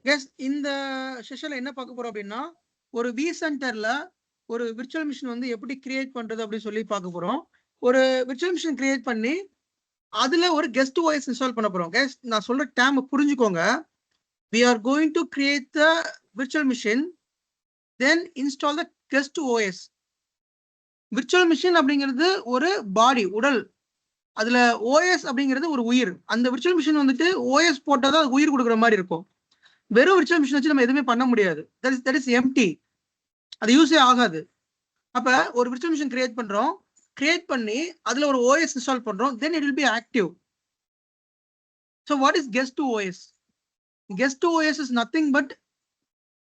Guess இந்த செஷன்ல என்ன பார்க்க போறோம் அப்படின்னா, ஒரு vCenterல ஒரு விர்ச்சுவல் மிஷின் வந்து எப்படி கிரியேட் பண்றது அப்படின்னு சொல்லி பார்க்க போறோம். ஒரு விர்ச்சுவல் மிஷின் கிரியேட் பண்ணி அதுல ஒரு கெஸ்ட் OS இன்ஸ்டால் பண்ண போறோம். கெஸ் நான் சொல்ற டேர்ம் புரிஞ்சுக்கோங்க. We are going to create the virtual machine, then install the guest OS. Virtual machine அப்படிங்கிறது ஒரு பாடி, உடல். அதுல ஓஎஸ் அப்படிங்கிறது ஒரு உயிர். அந்த விர்ச்சுவல் மிஷின் வந்துட்டு ஓஎஸ் போட்டாதான் அது உயிர் கொடுக்குற மாதிரி இருக்கும். வெறும் விர்ச்சுவல் மிஷின் வச்சு நம்ம எதுவுமே பண்ண முடியாது. That is empty. அது யூஸே ஆகாது. அப்ப ஒரு விர்ச்சுவல் மிஷின் கிரியேட் பண்றோம், கிரியேட் பண்ணி அதுல ஒரு ஓஎஸ் இன்ஸ்டால் பண்றோம், then it will be active. So what is guest OS? Guest OS is nothing but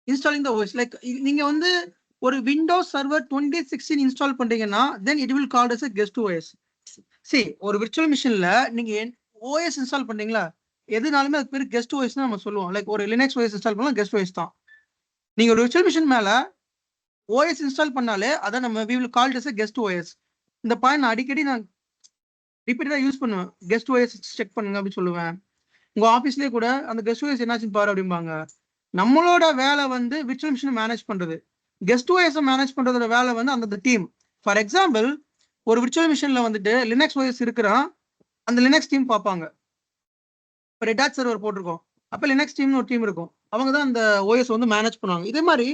installing the OS. Like நீங்க வந்து ஒரு விண்டோஸ் சர்வர் 2016 இன்ஸ்டால் பண்றீங்கன்னா தென் it will called as a guest OS. See, ஒரு virtual மிஷின்ல நீங்க OS install பண்றீங்களா, எதுனாலுமே அதுக்கு பேர் கெஸ்ட் OS தான் நம்ம சொல்லுவோம். லைக் ஒரு லினக்ஸ் OS இன்ஸ்டால் பண்ணலாம், கெஸ்ட் OS தான். நீங்க ஒரு விர்ச்சுவல் மிஷின் மேல OS இன்ஸ்டால் பண்ணாலே அதை நம்ம we will call it as a guest OS. இந்த பாயிண்ட் நான் அடிக்கடி ரிப்பீட்டடா யூஸ் பண்ணுவேன். கெஸ்ட் OS செக் பண்ணுங்க அப்படின்னு சொல்லுவேன். உங்க ஆஃபீஸ்லயே கூட அந்த கெஸ்ட் OS என்னாச்சுன்னு பாரு அப்படிம்பாங்க. நம்மளோட வேலை வந்து விர்ச்சுவல் மிஷின் மேனேஜ் பண்றது. கெஸ்ட் OS மேனேஜ் பண்றதோட வேலை வந்து அந்த டீம். ஃபார் எக்ஸாம்பிள், ஒரு விர்ச்சுவல் மிஷின்ல வந்துட்டு லினக்ஸ் OS இருக்கிறான், அந்த லினக்ஸ் டீம் பார்ப்பாங்க. இப்போ ரெட் ஹாட் சர்வர் போட்டிருக்கோம், அப்போ லினக்ஸ் டீம்னு ஒரு டீம் இருக்கும், அவங்க தான் அந்த OS வந்து மேனேஜ் பண்ணுவாங்க. இதே மாதிரி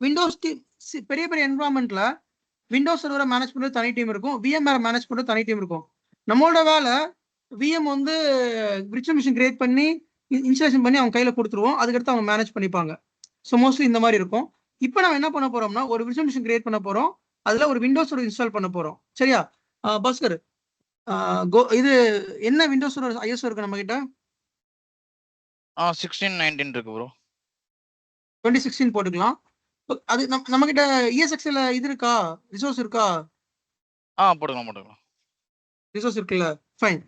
விண்டோஸ் டீம், பெரிய பெரிய என்வரான்மெண்ட்ல விண்டோஸ் சர்வரை மேனேஜ் பண்றது தனி டீம் இருக்கும், VMware மேனேஜ் பண்றது தனி டீம் இருக்கும். நம்மளோட வேலை VM வந்து விர்ச்சுவல் மிஷின் கிரியேட் பண்ணி இன்ஸ்டாலேஷன் பண்ணி அவங்க கையில கொடுத்துருவோம், அதுக்கடுத்து அவங்க மேனேஜ் பண்ணிப்பாங்க. ஸோ மோஸ்ட்லி இந்த மாதிரி இருக்கும். இப்போ நம்ம என்ன பண்ண போறோம்னா, ஒரு விர்ச்சுவல் மிஷின் கிரியேட் பண்ண போறோம், அதுல ஒரு விண்டோஸ் இன்ஸ்டால் பண்ண போறோம். சரியா பாஸ்கர்? இது என்ன விண்டோஸ் ஐஎஸ் இருக்கு நம்ம கிட்ட? 1619 இருக்கு ப்ரோ. 2016 போட்டுக்கலாம். அது நம்ம கிட்ட ESXல இது இருக்கா, ரிசோர்ஸ் இருக்கா? போட்டுக்கலாம். ரிசோர்ஸ் இருக்குல்ல, ஃபைன்.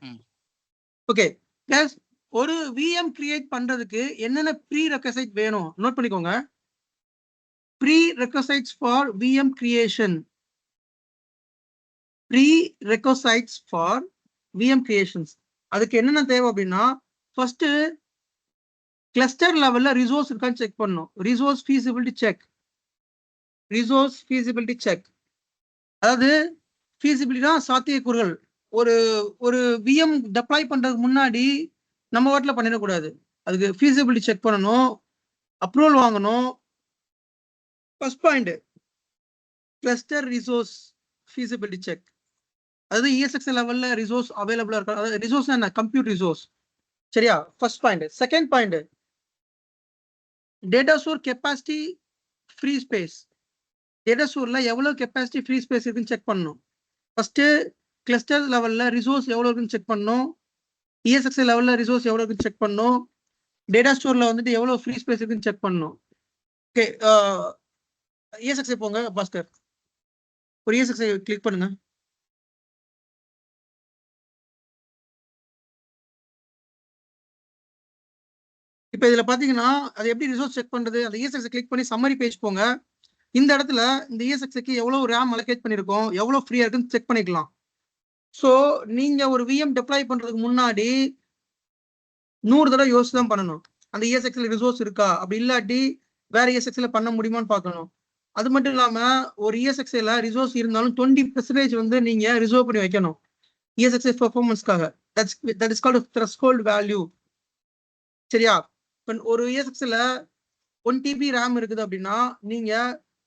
ஓகே ப்ளஸ் ஒரு VM கிரியேட் பண்றதுக்கு என்னென்ன ப்ரீ ரெக்வசைட் வேணும் நோட் பண்ணிக்கோங்க. Prerequisites for VM creation. Prerequisites for VM creations. அதுக்கு என்னென்ன தேவை அப்படின்னா, ஃபர்ஸ்ட் கிளஸ்டர் லெவல்ல ரிசோர்ஸ் இருக்கான்னு செக் பண்ணணும். Resource feasibility check. Resource feasibility check அதாவது ஃபீசிபிலிட்டினா சாத்தியக்கூறுகள். ஒரு VM டெப்ளாய் பண்றதுக்கு முன்னாடி நம்ம வாட்டில் பண்ணிடக்கூடாது. அதுக்கு ஃபீசிபிலிட்டி செக் பண்ணணும், அப்ரூவல் வாங்கணும். First point cluster resource feasibility check. அதாவது ESX லெவல்ல ரிசோர்ஸ் அவைலபிளா இருக்கா, அதாவது ரிசோர்ஸ் என்ன, கம்ப்யூட் ரிசோர்ஸ். சரியா, first point. Second point data store capacity free space. Data ஸ்டோர்ல எவ்வளவு கெப்பாசிட்டி ஃப்ரீ ஸ்பேஸ் இருக்குன்னு செக் பண்ணணும். ஃபர்ஸ்ட் கிளஸ்டர் லெவல்ல ரிசோர்ஸ் எவ்வளவு இருக்குன்னு செக் பண்ணணும், ESX லெவல்ல ரிசோர்ஸ் எவ்வளவு இருக்குன்னு செக் பண்ணணும், டேட்டா ஸ்டோர்ல வந்துட்டு எவ்வளவு ஃப்ரீ ஸ்பேஸ் இருக்குன்னு செக் பண்ணணும். ஓகே, ESX போங்க பாஸ்கர், ஒரு ESX கிளிக் பண்ணுங்க. இப்போ இதுல பாத்தீங்கன்னா அது எப்படி ரிசோர்ஸ் செக் பண்றது, அந்த ESX கிளிக் பண்ணி சம்மரி பேஜ் போங்க. இந்த இடத்துல இந்த ESXக்கு எவ்வளவு RAM அலோகேட் பண்ணிருக்கோம், எவ்வளவு ஃப்ரீயா இருக்குன்னு செக் பண்ணிக்கலாம். ஸோ நீங்க ஒரு VM டெப்ளாய் பண்றதுக்கு முன்னாடி 100 தடவை யோசிச்சு தான் பண்ணணும். அந்த ESXல ரிசோர்ஸ் இருக்கா, அப்படி இல்லாட்டி வேற ESXல பண்ண முடியுமான்னு பார்க்கணும். அது மட்டும் இல்லாம ஒரு ESXல ரிசோர்ஸ் இருந்தாலும் 20% வந்து நீங்க ரிசர்வ் பண்ணி வைக்கணும் ESX பெர்ஃபார்மன்ஸ்க்காக. That is called threshold value. சரியா, இப்போ ஒரு ESXல 1 TB RAM இருக்குது அப்படின்னா நீங்க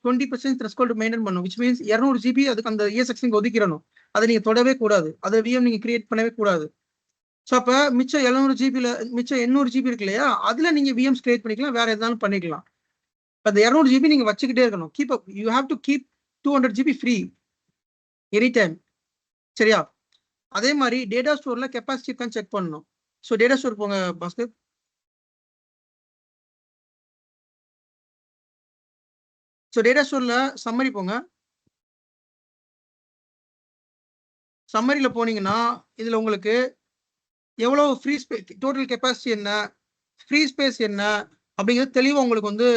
20% த்ரெஷ்ஹோல்ட் மெயின்டைன் பண்ணணும். விச் மீன்ஸ் 200 GB அதுக்கு அந்த ESX நீங்க ஒதுக்கிடணும். அதை நீங்க தொடவே கூடாது, அதை VM நீங்க கிரியேட் பண்ணவே கூடாது. ஸோ அப்போ மிச்சம் 700 GB மிச்சம் 800 GB இருக்கு இல்லையா, அதுல நீங்க VMs கிரியேட் பண்ணிக்கலாம், வேற எதாலும் பண்ணிக்கலாம். அந்த 200 GB நீங்க வச்சுக்கிட்டே இருக்கணும். Keep up, you have to keep 200 GB free any time. சரியா, அதே மாதிரி டேட்டா ஸ்டோர்ல கெப்பாசிட்டி இருக்கான்னு செக் பண்ணணும். ஸோ டேட்டா ஸ்டோர் போங்க பாஸ்கர். ஸோ டேட்டா ஸ்டோர்ல சம்மரி போங்க. சம்மரியில போனீங்கன்னா இதுல உங்களுக்கு எவ்வளவு ஃப்ரீ ஸ்பேஸ், டோட்டல் கெப்பாசிட்டி என்ன, ஃப்ரீ ஸ்பேஸ் என்ன அப்படிங்கிறது தெளிவாக உங்களுக்கு வந்து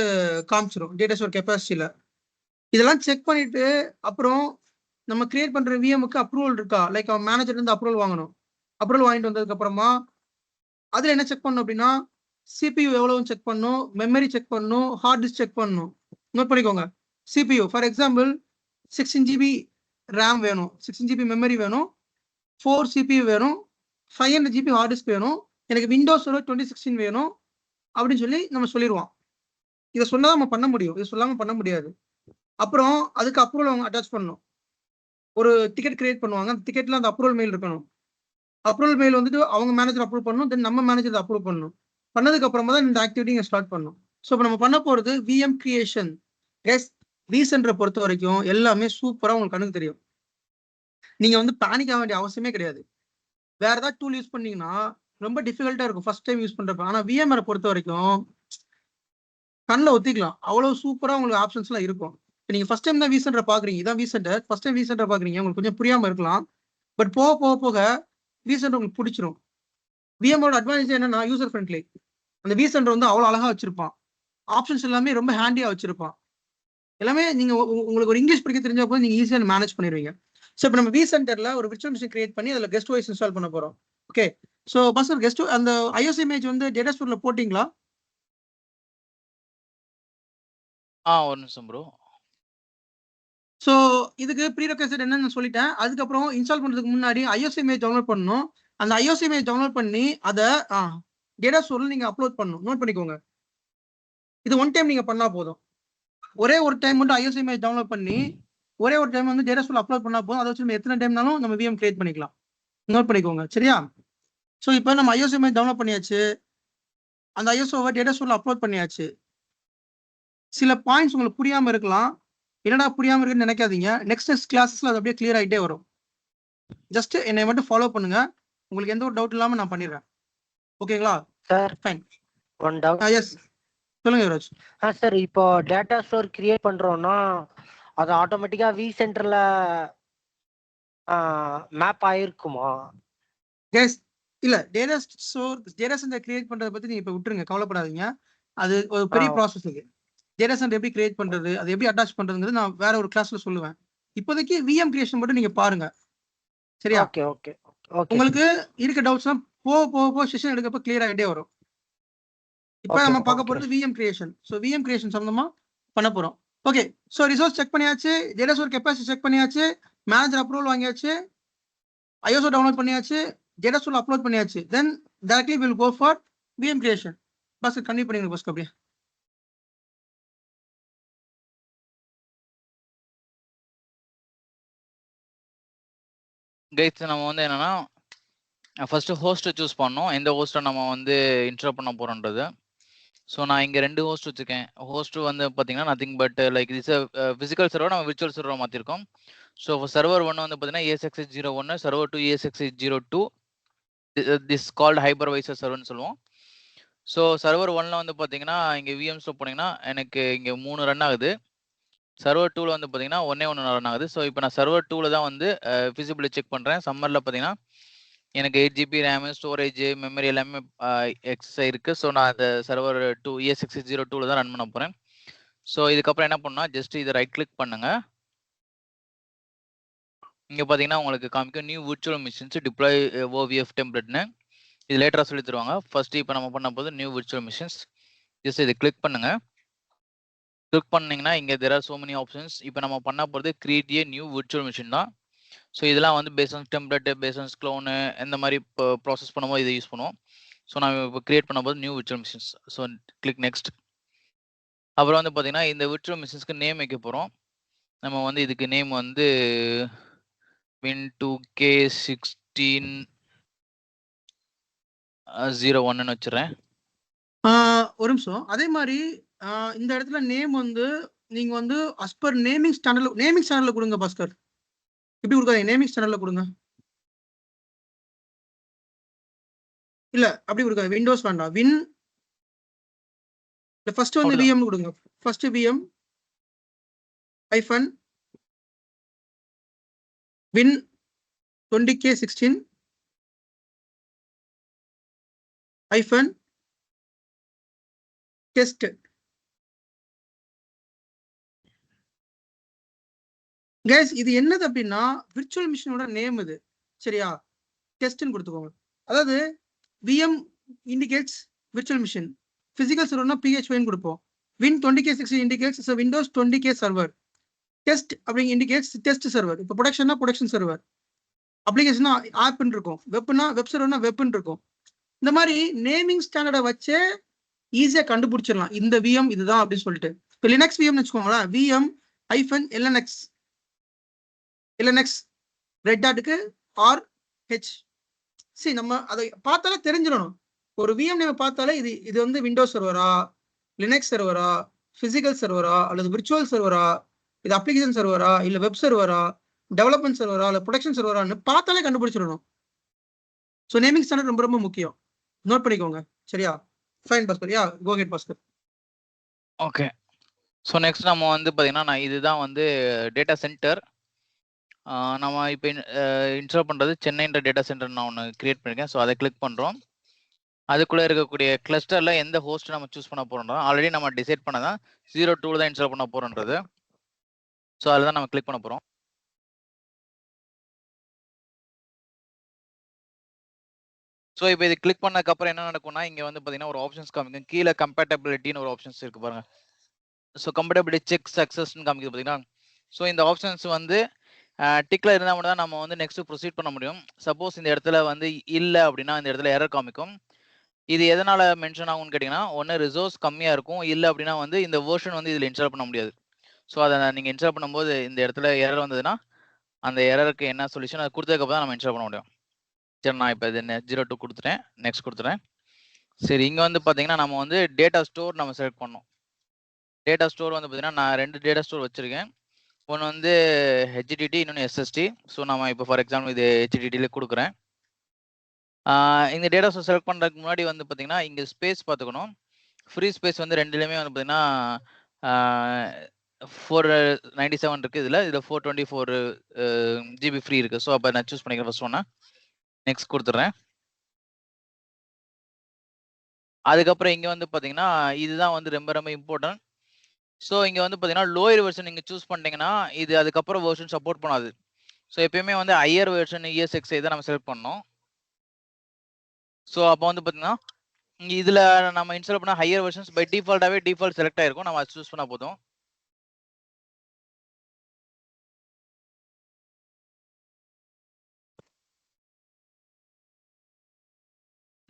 காமிச்சிடும் டேட்டா ஸ்டோர் கெப்பாசிட்டியில. இதெல்லாம் செக் பண்ணிட்டு அப்புறம் நம்ம கிரியேட் பண்ற VMக்கு அப்ரூவல் இருக்கா, லைக் மேனேஜர் இருந்து அப்ரூவல் வாங்கணும். அப்ரூவல் வாங்கிட்டு வந்ததுக்கு அப்புறமா அதுல என்ன செக் பண்ணணும் அப்படின்னா, சிபியூ எவ்வளவு செக் பண்ணணும், மெமரி செக் பண்ணணும், ஹார்ட் டிஸ்க் செக் பண்ணணும். நோட் பண்ணிக்கோங்க. CPU for example 16 GB RAM வேணும், 16 GB மெமரி வேணும், 4 CPU வேணும், 500 GB ஹார்ட் டிஸ்க் வேணும், எனக்கு விண்டோஸோட 2016 வேணும் அப்படின்னு சொல்லி நம்ம சொல்லிடுவோம். இதை சொன்னா நம்ம பண்ண முடியும், இதை சொல்லாம பண்ண முடியாது. அப்புறம் அதுக்கு அப்ரூவல் அவங்க அட்டாச் பண்ணணும். ஒரு டிக்கெட் கிரியேட் பண்ணுவாங்க, அந்த டிக்கெட்ல அந்த அப்ரூவல் மெயில் இருக்கணும். அப்ரூவல் மெயில் வந்துட்டு அவங்க மேனேஜர் அப்ரூவ் பண்ணணும், தென் நம்ம மேனேஜர் அப்ரூவ் பண்ணணும். பண்ணதுக்கு அப்புறமா தான் இந்த ஆக்டிவிட்டி ஸ்டார்ட் பண்ணணும். ஸோ இப்போ நம்ம பண்ண போறது விஎம் கிரியேஷன். vCenter பொறுத்த வரைக்கும் எல்லாமே சூப்பரா உங்களுக்கு கண்ணுக்கு தெரியும். நீங்க வந்து பேனிக் ஆக வேண்டிய அவசியமே கிடையாது. வேற ஏதாவது டூல் யூஸ் பண்ணீங்கன்னா ரொம்ப டிஃபிகல்ட்டா இருக்கும் ஃபர்ஸ்ட் டைம் யூஸ் பண்றப்ப. ஆனா விஎம்ஆர் பொறுத்த வரைக்கும் கண்ணில் ஒத்திக்கலாம், அவ்வளவு சூப்பரா உங்களுக்கு ஆப்ஷன்ஸ் எல்லாம் இருக்கும். இப்போ நீங்க ஃபர்ஸ்ட் டைம் தான் vCenter பாக்குறீங்க, இதான் vCenter ஃபர்ஸ்ட் டைம் vCenter பாக்குறீங்க, உங்களுக்கு கொஞ்சம் புரியாம இருக்கலாம். பட் போக போக போக vCenter உங்களுக்கு பிடிச்சிரும். விஎம்மோட அட்வான்டேஜ் என்னன்னா யூசர் ஃப்ரெண்ட்லி. அந்த vCenter வந்து அவ்வளவு அழகா வச்சிருப்பான், ஆப்ஷன்ஸ் எல்லாமே ரொம்ப ஹேண்டியா வச்சிருப்பான். எல்லாமே நீங்க உங்களுக்கு ஒரு இங்கிலீஷ் படிக்க தெரிஞ்சா போது நீங்க ஈஸியா மேனேஜ் பண்ணிடுவீங்க. ஸோ இப்போ நம்ம vCenterல ஒரு விர்ச்சுவல் மிஷின் கிரியேட் பண்ணி அதில் கெஸ்ட் வாய்ஸ் இன்ஸ்டால் பண்ண போறோம். ஓகே, ஸோ பஸ் கெஸ்ட் அந்த iOS இமேஜ் வந்து டேட்டா ஸ்டோர்ல போட்டிங்களா? ஒரு நிமிஷம் ப்ரோ. ஸோ இதுக்கு ப்ரீரெக்வசிட் என்னன்னு சொல்லிட்டேன். அதுக்கப்புறம் இன்ஸ்டால் பண்றதுக்கு முன்னாடி iOS இமேஜ் டவுன்லோட் பண்ணணும். அந்த iOS இமேஜ் டவுன்லோட் பண்ணி அதை டேட்டா ஸ்டோர்ல நீங்க அப்லோட் பண்ணணும். நோட் பண்ணிக்கோங்க, இது ஒன் டைம் நீங்க பண்ணா போதும். ஒரே ஒரு டைம் மட்டும் iOS இமேஜ் டவுன்லோட் பண்ணி ஒரே ஒரு டைம் வந்து டேட்டா ஸ்டோர்ல அப்லோட் பண்ணா போதும். அதை வச்சு நம்ம எத்தனை டைம்னாலும் நம்ம விஎம் கிரியேட் பண்ணிக்கலாம். நோட் பண்ணிக்கோங்க, சரியா? ஸோ இப்போ நம்ம iOS இமேஜ் டவுன்லோட் பண்ணியாச்சு, அந்த iOS டேட்டா ஸ்டோர்ல அப்லோட் பண்ணியாச்சு. சில பாயிண்ட்ஸ் உங்களுக்கு புரியாம இருக்கலாம், என்னடா புரியாம இருக்குன்னு நினைக்காதீங்க. நெக்ஸ்ட் கிளாஸஸ்ல அது அப்படியே கிளியர் ஆகிட்டே வரும். ஜஸ்ட் என்னை மட்டும் ஃபாலோ பண்ணுங்க, உங்களுக்கு எந்த ஒரு டவுட் இல்லாம நான் பண்ணிடுறேன். ஓகேங்களா sir? Fine. One doubt. Yes சொல்லுங்க யுவராஜ். சார், இப்போ டேட்டா ஸ்டோர் கிரியேட் பண்றோம்னா அது ஆட்டோமேட்டிக்கா vCenterல மேப் ஆயிருக்குமா? எஸ் இல்ல, டேட்டா சென்டர் கிரியேட் பண்றதை பத்தி நீங்க இப்ப விட்டுருங்க, கவலைப்படாதீங்க. அது ஒரு பெரிய ப்ராசஸ். இது டேட்டா சென்டர் எப்படி கிரியேட் பண்றது, அது எப்படி அட்டாச் பண்றதுங்கிறது நான் வேற ஒரு கிளாஸ்ல சொல்லுவேன். இப்போதைக்கு விஎம் கிரியேஷன் மட்டும் நீங்க பாருங்க, சரியா? Okay okay okay. உங்களுக்கு இருக்க டவுட்ஸ்லாம் போக போக போக செஷன் எடுக்கப்ப கிளியர் ஆகிட்டே வரும். இப்போ நம்ம பார்க்க போறது VM creation. So VM creation சம்பந்தமா பண்ண போறோம். ஓகே, ஸோ ரிசோர்ஸ் செக் பண்ணியாச்சு, டேட்டா ஸ்டோர் கெப்பாசிட்டி செக் பண்ணியாச்சு, மேனேஜர் அப்ரூவல் வாங்கியாச்சு, iOS டவுன்லோட் பண்ணியாச்சு, டேட்டா ஸ்டோர்ல அப்லோட் பண்ணியாச்சு. Then directly will go for VM creation. பஸ் கண்டினியூ பண்ணிங்க பஸ் அப்படியே. கைஸ் நம்ம வந்து என்னன்னா ஃபர்ஸ்ட் ஹோஸ்ட்டை சூஸ் பண்ணோம், எந்த ஹோஸ்ட்டை நம்ம வந்து இன்ஸ்டால் பண்ண போறோன்றது. ஸோ நான் இங்கே 2 ஹோஸ்ட் வச்சுருக்கேன். ஹோஸ்ட் வந்து பார்த்தீங்கன்னா nothing but like this physical server நம்ம விர்ச்சுவல் சர்வர் மாற்றிருக்கோம். ஸோ சர்வர் 1 வந்து பார்த்தீங்கன்னா ESXi01, server 2 ESXi02. This called hypervisor சர்வர்னு சொல்லுவோம். ஸோ சர்வர் 1ல வந்து பார்த்தீங்கன்னா இங்கே விஎம்ஸில் போனீங்கன்னா எனக்கு இங்கே 3 ரன் ஆகுது. சர்வர் 2ல வந்து பார்த்தீங்கன்னா ஒன்று ரன் ஆகுது. ஸோ இப்போ நான் சர்வர் 2ல தான் வந்து ஃபிசிபிலிட்டி செக் பண்ணுறேன். சம்மரில் பார்த்தீங்கன்னா எனக்கு 8 GB ரேமு, ஸ்டோரேஜ், மெமரி எல்லாமே எக்ஸஸ் இருக்கு. ஸோ நான் அந்த சர்வர் 2 ESXi02ல தான் ரன் பண்ண போகிறேன். ஸோ இதுக்கப்புறம் என்ன பண்ணா, ஜஸ்ட் இதை ரைட் கிளிக் பண்ணுங்க. இங்கே பார்த்தீங்கன்னா உங்களுக்கு காமிக்கும் new virtual machines deploy OVF டெம்ப்ளேட்னு. இது லேட்டராக சொல்லி தருவாங்க. ஃபர்ஸ்ட் இப்போ நம்ம பண்ண போது நியூ விர்ச்சுவல் மிஷின்ஸ். ஜஸ்ட் இதை கிளிக் பண்ணுங்க. கிளிக் பண்ணீங்கன்னா இங்கே there are so many options. இப்போ நம்ம பண்ண போகிறது create a new virtual machine தான். ஸோ இதெல்லாம் வந்து பேசன்ஸ் டெம்ப்ளேட், பேசன்ஸ் க்ளோனு இந்த மாதிரி இப்போ ப்ராசஸ் பண்ணும்போது இதை யூஸ் பண்ணுவோம். ஸோ நம்ம இப்போ கிரியேட் பண்ணும்போது new virtual machines. So click next. அப்புறம் வந்து பார்த்தீங்கன்னா இந்த விர்ச்சுவல் மிஷின்ஸ்க்கு நேம் வைக்க போகிறோம். நம்ம வந்து இதுக்கு நேம் வந்து Win2K1601 வச்சுறேன். ஒரு நிமிஷம். அதே மாதிரி இந்த இடத்துல நேம் வந்து நீங்க வந்து அஸ்பர் நேமிங் ஸ்டாண்டர்ட்ல கொடுங்க பாஸ்கர். எப்படி கொடுக்காதீங்க, நேமிங் ஸ்டாண்டர்ட்ல கொடுங்க. இல்ல அப்படி கொடுக்காது, விண்டோஸ் வேண்டாம். வின் ஃபர்ஸ்ட் வந்து விஎம் கொடுங்க. First VM hyphen win 20K16 hyphen test. Guys இது என்னது அப்படின்னா விர்ச்சுவல் மிஷினோட நேம் இது, சரியா? டெஸ்ட்னு கொடுத்துக்கோங்க. அதாவது VM indicates virtual machine. Physical சர்வர்னா PHY கொடுப்போம். Win 20K60 indicates a Windows 20K server. Test அப்படிங்க indicates test server. இப்போ ப்ரொடக்ஷன்னா ப்ரொடக்ஷன் சர்வர், அப்ளிகேஷனா ஆப்னு இருக்கும், வெப்னா வெப் சர்வர்னா வெப்னு இருக்கும். இந்த மாதிரி நேமிங் ஸ்டாண்டர்டை வச்சே ஈஸியா கண்டுபிடிச்சிடலாம் இந்த விஎம் இதுதான் அப்படின்னு சொல்லிட்டு. இப்போ லினக்ஸ் விஎம்னு வச்சுக்கோங்களேன், VM-LNX ரெட் டாட்டுக்கு RH. சரி, நம்ம அதை பார்த்தாலே தெரிஞ்சிடணும். ஒரு விஎம் நேம் பார்த்தாலே இது வந்து விண்டோஸ் சர்வரா, லினக்ஸ் சர்வரா, பிசிக்கல் சர்வரா, அல்லது விர்ச்சுவல் சர்வரா, இது அப்ளிகேஷன் சர்வரா, இல்ல வெப் சர்வரா, டெவலப்மெண்ட் சர்வரா, இல்ல ப்ரொடக்ஷன் சர்வரான்னு பார்த்தாலே கண்டுபிடிச்சிடணும். ஸோ நேமிங் ஸ்டாண்டர்ட் ரொம்ப ரொம்ப முக்கியம், நோட் பண்ணிக்கோங்க. சரியா? Fine Bhaskar. Yeah, go ahead Bhaskar. Okay. So next நம்ம வந்து பார்த்தீங்கன்னா இதுதான் வந்து டேட்டா சென்டர். நம்ம இப்போ இன்ஸ்டால் பண்ணுறது சென்னைன்ற டேட்டா சென்டர் நான் ஒன்று கிரியேட் பண்ணியிருக்கேன். ஸோ அதை கிளிக் பண்ணுறோம். அதுக்குள்ளே இருக்கக்கூடிய கிளஸ்டரில் எந்த ஹோஸ்ட் நம்ம சூஸ் பண்ண போகிறோம், ஆல்ரெடி நம்ம டிசைட் பண்ணதான் 02 தான் இன்ஸ்டால் பண்ண போகிறோன்றது. ஸோ அதில் தான் நம்ம கிளிக் பண்ண போகிறோம். ஸோ இப்போ இது கிளிக் பண்ணதுக்கப்புறம் என்ன நடக்கும்னா இங்கே வந்து பார்த்தீங்கன்னா ஒரு ஆப்ஷன்ஸ் காமிக்கும். கீழே கம்பேட்டபிலிட்டின்னு ஒரு ஆப்ஷன்ஸ் இருக்குது பாருங்க. ஸோ கம்பேட்டபிலிட்டி செக் சக்ஸஸ்ன்னு காமிக்குது பார்த்தீங்கன்னா. ஸோ இந்த ஆப்ஷன்ஸ் வந்து டிக்கில் இருந்தால் மட்டும் தான் நம்ம வந்து நெக்ஸ்ட் ப்ரொசீட் பண்ண முடியும். சப்போஸ் இந்த இடத்துல வந்து இல்லை அப்படின்னா இந்த இடத்துல எரர் காமிக்கும். இது எதனால மென்ஷன் ஆகும்னு கேட்டிங்கன்னா, ஒன்று ரிசோர்ஸ் கம்மியாக இருக்கும், இல்லை அப்படின்னா வந்து இந்த வெர்ஷன் வந்து இதில் இன்ஸ்டால் பண்ண முடியாது. ஸோ அதை நீங்கள் இன்ஸ்டால் பண்ணும்போது இந்த இடத்துல எரர் வந்ததுன்னா அந்த எரருக்கு என்ன சொல்யூஷன் அதை கொடுத்ததுக்கப்புறம் தான் நம்ம இன்ஸ்டால் பண்ண முடியும். சரி, நான் இப்போ இது 02 கொடுத்துட்டேன், நெக்ஸ்ட் கொடுத்துறேன். சரி, இங்கே வந்து பார்த்தீங்கன்னா நம்ம வந்து டேட்டா ஸ்டோர் நம்ம செலக்ட் பண்ணோம். டேட்டா ஸ்டோர் வந்து பார்த்தீங்கன்னா நான் 2 டேட்டா ஸ்டோர் வச்சுருக்கேன். ஒன்று வந்து HDD, இன்னொன்று SSD. ஸோ நம்ம இப்போ ஃபார் எக்ஸாம்பிள் இது HDDல கொடுக்குறேன். இந்த டேட்டா ஸ்டோர் செலக்ட் பண்ணுறதுக்கு முன்னாடி வந்து பார்த்தீங்கன்னா இங்கே ஸ்பேஸ் பார்த்துக்கணும். ஃப்ரீ ஸ்பேஸ் வந்து ரெண்டுலேயுமே வந்து பார்த்தீங்கன்னா 497 இருக்குது. இதில் 424 GB ஃப்ரீ இருக்குது. ஸோ அப்போ நான் சூஸ் பண்ணிக்கிறேன் ஃபர்ஸ்ட் ஒன்று, நெக்ஸ்ட் கொடுத்துட்றேன். அதுக்கப்புறம் இங்கே வந்து பார்த்தீங்கன்னா இதுதான் வந்து ரொம்ப ரொம்ப இம்பார்ட்டன்ட். ஸோ இங்கே வந்து பார்த்தீங்கன்னா லோயர் வெர்ஷன் நீங்கள் சூஸ் பண்ணிட்டீங்கன்னா இது அதுக்கப்புறம் வெர்ஷன் சப்போர்ட் பண்ணாது. ஸோ எப்பயுமே வந்து ஹையர் வெர்ஷன் ESXi தான் நம்ம செலக்ட் பண்ணணும். ஸோ அப்போ வந்து பார்த்தீங்கன்னா இதில் நம்ம இன்ஸ்டால் பண்ண ஹையர் வெர்ஷன்ஸ் பை டிஃபால்ட்டாகவே டிஃபால்ட் செலக்ட் ஆயிருக்கும். நம்ம அதை சூஸ் பண்ணால் போதும்.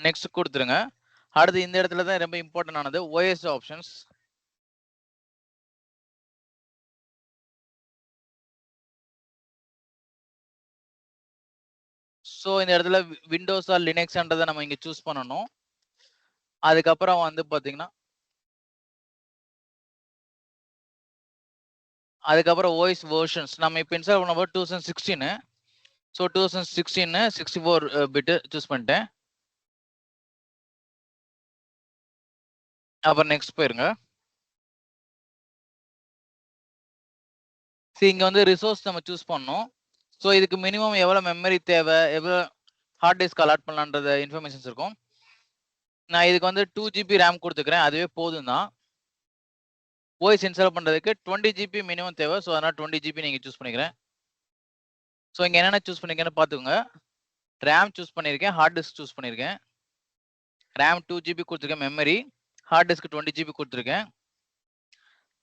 நெக்ஸ்ட் கொடுத்துருங்க. அடுத்து இந்த இடத்துல தான் ரொம்ப இம்பார்ட்டன்ட் ஆனது OS ஆப்ஷன்ஸ். ஸோ இந்த இடத்துல விண்டோஸா லினக்ஸ்ன்றதை நம்ம இங்கே சூஸ் பண்ணணும். அதுக்கப்புறம் வந்து பார்த்தீங்கன்னா அதுக்கப்புறம் OS வெர்ஷன்ஸ் நம்ம இப்போ இன்ஸ்டால் பண்ணும்போது 2016. ஸோ 2016 64 பிட்டு சூஸ் பண்ணிட்டேன். அப்புறம் நெக்ஸ்ட் போயிருங்க. சரி, இங்கே வந்து ரிசோர்ஸ் நம்ம சூஸ் பண்ணோம். ஸோ இதுக்கு மினிமம் எவ்வளோ மெமரி தேவை, எவ்வளோ ஹார்ட் டிஸ்க் அலாட் பண்ணலான்றத இன்ஃபர்மேஷன்ஸ் இருக்கும். நான் இதுக்கு வந்து 2 GB ரேம் கொடுத்துக்கிறேன், அதுவே போதும் தான். OS இன்ஸ்டால் பண்ணுறதுக்கு 20 GB மினிமம் தேவை. ஸோ அதனால் 20 GB நீங்கள் சூஸ் பண்ணிக்கிறேன். ஸோ இங்கே என்னென்ன சூஸ் பண்ணிக்கிறேன்னு பார்த்துக்கோங்க. ரேம் சூஸ் பண்ணியிருக்கேன், ஹார்ட் டிஸ்க் சூஸ் பண்ணியிருக்கேன். ரேம் 2 GB கொடுத்துருக்கேன், மெமரி ஹார்ட் டிஸ்க் 20 GB கொடுத்துருக்கேன்.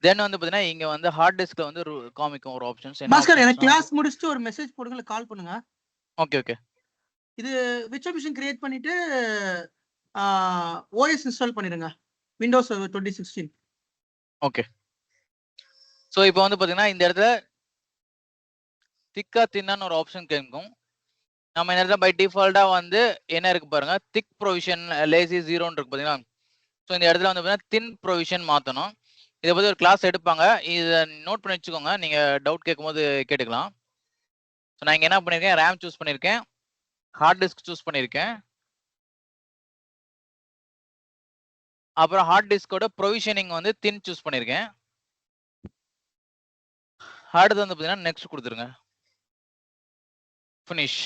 தென் வந்து பார்த்தீங்கன்னா இங்கே வந்து ஹார்ட் டிஸ்க்ல வந்து காமிக்கும் ஒரு ஆப்ஷன்ஸ். பாஸ்கர், எனக்கு கிளாஸ் முடிச்சுட்டு ஒரு மெசேஜ் போடுங்க, கால் பண்ணுங்க. Okay okay. இது விர்ச்சுவல் மிஷின் கிரியேட் பண்ணிட்டு OS இன்ஸ்டால் பண்ணிடுங்க, விண்டோஸ் 2016. ஓகே. ஸோ இப்போ வந்து பார்த்தீங்கன்னா இந்த இடத்துல திக்கா தின்னான்னு ஒரு ஆப்ஷன் கேட்கும். நம்ம இந்த இடத்துல பை டிஃபால்ட்டாக வந்து என்ன இருக்கு பாருங்க, திக் ப்ரொவிஷன் லேசி 0ன்னு இருக்கு பார்த்தீங்கன்னா. ஸோ இந்த இடத்துல வந்து பார்த்தீங்கன்னா தின் ப்ரொவிஷன் மாற்றணும். இதை பற்றி ஒரு கிளாஸ் எடுப்பாங்க, இதை நோட் பண்ணி வச்சுக்கோங்க, நீங்கள் டவுட் கேட்கும்போது கேட்டுக்கலாம். ஸோ நான் இங்கே என்ன பண்ணியிருக்கேன், ரேம் சூஸ் பண்ணியிருக்கேன், ஹார்ட் டிஸ்க் சூஸ் பண்ணியிருக்கேன். அப்புறம் ஹார்ட் டிஸ்கோட ப்ரொவிஷனிங் வந்து தின் சூஸ் பண்ணியிருக்கேன். அடுத்து வந்து பார்த்தீங்கன்னா நெக்ஸ்ட் கொடுத்துருங்க, ஃபினிஷ்.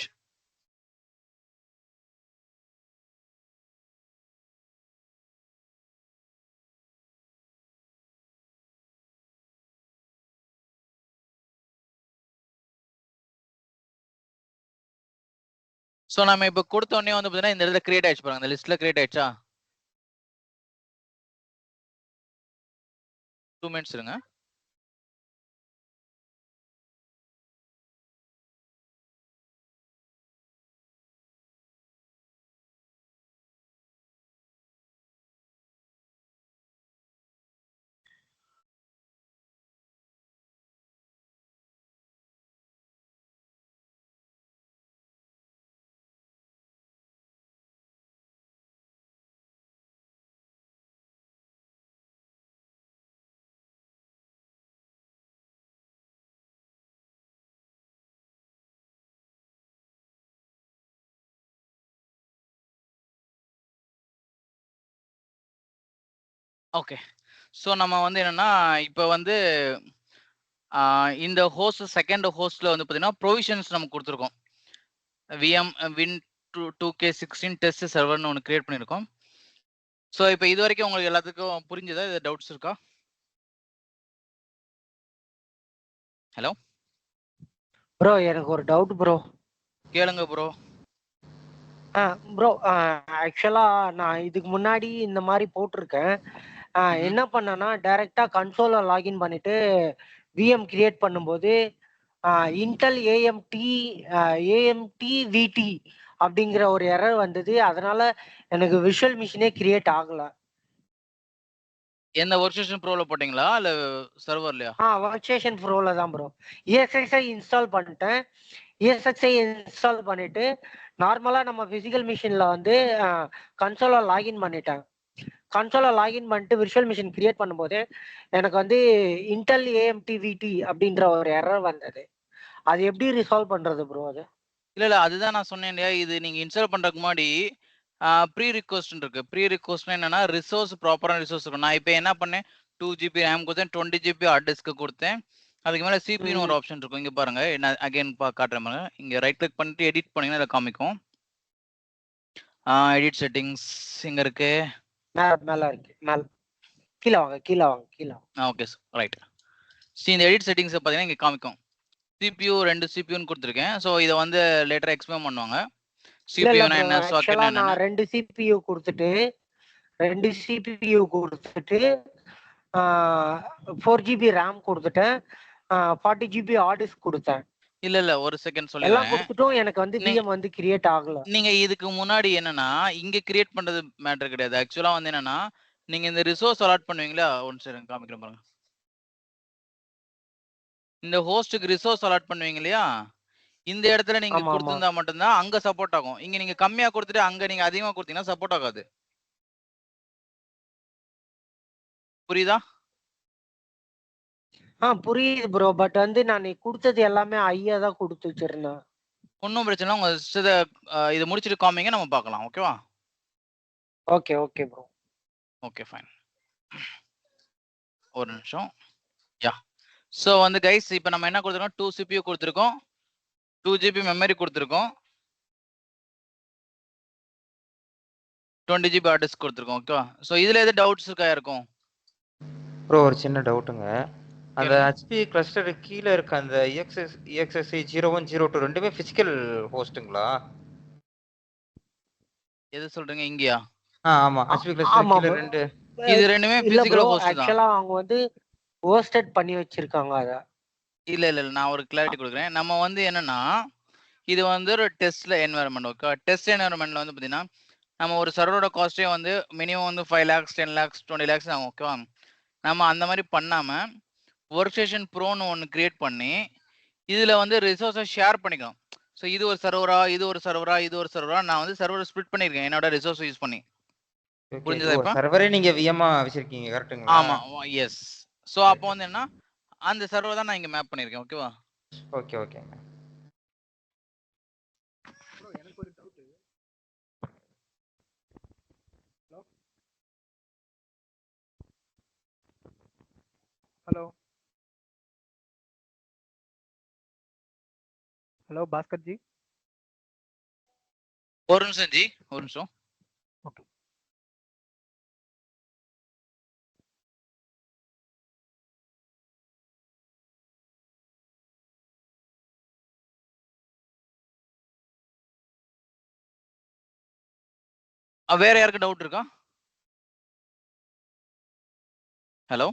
ஸோ நம்ம இப்போ கொடுத்தோடனே வந்து பார்த்தீங்கன்னா இந்த இடத்துல கிரியேட் ஆயிடுச்சு பாருங்க, இந்த லிஸ்ட்ல கிரியேட் ஆயிடுச்சா. 2 மினிட்ஸ் இருங்க. ஓகே. ஸோ நம்ம வந்து என்னன்னா, இப்ப வந்து இந்த ஹோஸ்ட் செகண்ட் ஹோஸ்ட்ல வந்து பார்த்தீங்கன்னா, ப்ரொவிஷன்ஸ் நம்ம குடுத்துருக்கோம். விஎம் வின் 2K16 டெஸ்ட் சர்வர்னு ஒண்ணு கிரியேட் பண்ணியிருக்கோம். ஸோ இப்ப இதுவரைக்கும் உங்களுக்கு எல்லாத்துக்கும் புரிஞ்சதா? இது டவுட்ஸ் இருக்கா? ஹலோ? ப்ரோ எனக்கு ஒரு டவுட் ப்ரோ. கேளுங்க ப்ரோ. ப்ரோ ஆக்சுவலா நான் இதுக்கு முன்னாடி இந்த மாதிரி போட்டிருக்கேன். என்ன பண்ணேன்னா டைரக்டா கன்சோல லாகின் பண்ணிட்டு விஎம் கிரியேட் பண்ணும்போது இன்டெல் ஏஎம்டி விடி அப்படிங்கிற ஒரு எரர் வந்தது. அதனால எனக்கு விஷுவல் மிஷினே கிரியேட் ஆகல. எந்த ஒர்க்ஸ்டேஷன் ப்ரோல போட்டீங்களா? இல்ல சர்வர்லயா? ஒர்க்ஸ்டேஷன் ப்ரோல தான் ப்ரோ. ESXi இன்ஸ்டால் பண்ணிட்டேன். ESXi இன்ஸ்டால் பண்ணிட்டு நார்மலா நம்ம பிசிக்கல் மிஷின்ல வந்து கன்சோல லாகின் பண்ணிட்டேன். கன்சோல லாகின் பண்ணிட்டு விர்ச்சுவல் மிஷின் கிரியேட் பண்ணும்போது எனக்கு வந்து இன்டெல் ஏஎம்டி விடி அப்படின்ற ஒரு எரர் வந்தது. அது எப்படி ரிசால்வ் பண்றது ப்ரோ? அது இல்ல அதுதான் நான் சொன்னேன் இல்லையா? இது நீங்க இன்ஸ்டால் பண்றதுக்கு முன்னாடி ப்ரீ ரிக்வெஸ்ட் இருக்கு. ப்ரீ ரிக்வெஸ்ட்னா என்னன்னா, ரிசோர்ஸ் ப்ராப்பரான ரிசோர்ஸ் இருக்கும். நான் இப்ப என்ன பண்ணேன், 2 ஜிபி ரேம் கொடுத்தேன், 20 ஜிபி ஹார்ட் டிஸ்க் கொடுத்தேன். அதுக்கு மேல சிபின்னு ஒரு ஆப்ஷன் இருக்கும். இங்க பாருங்க, நான் அகைன் காட்டுறேன் பாருங்க. இங்க ரைட் கிளிக் பண்ணிட்டு எடிட் பண்ணீங்கன்னா இதை காமிக்கும். எடிட் செட்டிங்ஸ் இங்க இருக்கு. மேல இருக்கு. மேல கீழே வாங்க. Okay right. இந்த எடிட் செட்டிங்ஸ் பார்த்தீங்கன்னா இங்க காமிக்கும். CPU 2 சிபியூன்னு கொடுத்துருக்கேன். ஸோ இதை வந்து லேட்டரா எக்ஸ்பிளைன் பண்ணுவாங்க. சிபியூனா என்ன, சாக்கெட்னா என்ன. நான் 2 CPU கொடுத்துட்டு 4GB ரேம் கொடுத்துட்டேன். 40GB ஹார்ட் டிஸ்க் கொடுத்தேன். இல்ல ஒரு செகண்ட் எல்லாம் சொல்லிடுறேன். கொடுத்துட்டும் எனக்கு வந்து விஎம் வந்து கிரியேட் ஆகல. நீங்க இதுக்கு முன்னாடி என்னன்னா, இங்க கிரியேட் பண்றது மேட்டர் கிடையாது. ஆக்சுவலா வந்து என்னன்னா, நீங்க இந்த ரிசோர்ஸ் அலாட் பண்ணுவீங்களா? ஒன் செகண்ட் காமிக்கிறேன் பாருங்க. இந்த ஹோஸ்டுக்கு ரிசோர்ஸ் அலாட் பண்ணுவீங்க இல்லையா? இந்த இடத்துல நீங்க கொடுத்திருந்தா மட்டும்தான் அங்க சப்போர்ட் ஆகும். இங்க நீங்க கம்மியா கொடுத்துட்டு அங்க நீங்க அதிகமா கொடுத்தீங்கன்னா சப்போர்ட் ஆகாது. புரியுதா? புரியுது ப்ரோ. பட் வந்து நான் கொடுத்தது எல்லாமே ஐயா தான் கொடுத்து வச்சிருந்தேன். ஒன்றும் பிரச்சனை இல்லை. உங்க சிஸ்டத்தை இதை முடிச்சுட்டு காமிங்க, நம்ம பார்க்கலாம். ஓகேவா? Okay bro. Okay fine. ஒரு நிமிஷம். யா. ஸோ வந்து கைஸ் இப்போ நம்ம என்ன கொடுத்துருக்கோம், 2 CPU கொடுத்துருக்கோம், 2 GB மெமரி கொடுத்துருக்கோம், 20 GB ஹார்ட் டிஸ்க் கொடுத்துருக்கோம். ஓகேவா? ஸோ இதில் எது டவுட்ஸ் இருக்கா இருக்கும்? ப்ரோ ஒரு சின்ன டவுட்டுங்க. அந்த HP கிளஸ்டர் கீழே இருக்க அந்த EXSI 0102 ரெண்டுமே பிசிக்கல் ஹோஸ்ட்டுங்களா? எது சொல்றீங்க இங்கயா? ஆமா. HP கிளஸ்டர் கீழ ரெண்டு. இது ரெண்டுமே பிசிக்கல் ஹோஸ்ட் தான். ஆக்சுவலா அவங்க வந்து ஹோஸ்டட் பண்ணி வச்சிருக்காங்க அத. இல்ல நான் ஒரு கிளாரிட்டி கொடுக்குறேன். நம்ம வந்து என்னன்னா, இது வந்து ஒரு டெஸ்ட்ல என்வாயர்மெண்ட். ஓகே, டெஸ்ட் என்வாயர்மெண்ட்ல வந்து பாத்தீங்கன்னா நம்ம ஒரு சர்வரோட காஸ்டே வந்து மினிமம் வந்து 5 lakhs 10 lakhs 20 lakhs ஆகும். ஓகேவா? நம்ம அந்த மாதிரி பண்ணாம ஒர்க் ஸ்டேஷன் ப்ரோன்னு ஒன்று கிரியேட் பண்ணி இதுல வந்து ரிசோர்ஸை ஷேர் பண்ணிக்கலாம். ஸோ இது ஒரு சர்வரா நான் வந்து சர்வரை ஸ்ப்ளிட் பண்ணிருக்கேன் என்னோட ரிசோர்ஸ் யூஸ் பண்ணி. புரிஞ்சதா? இப்ப சர்வரே நீங்க விஎம்மா வச்சிருக்கீங்க கரெக்ட்டுங்களா? ஆமா எஸ். ஸோ அப்போ வந்து என்ன, அந்த சர்வர் தான் நான் இங்க மேப் பண்ணிருக்கேன். ஓகேவா? ஓகேங்க. எனக்கு ஒரு டவுட். Hello Bhaskar G. ஒரு நிமிஷம் ஜி, ஒரு நிமிஷம். ஓகே. வேற யாருக்கு டவுட் இருக்கா? ஹலோ?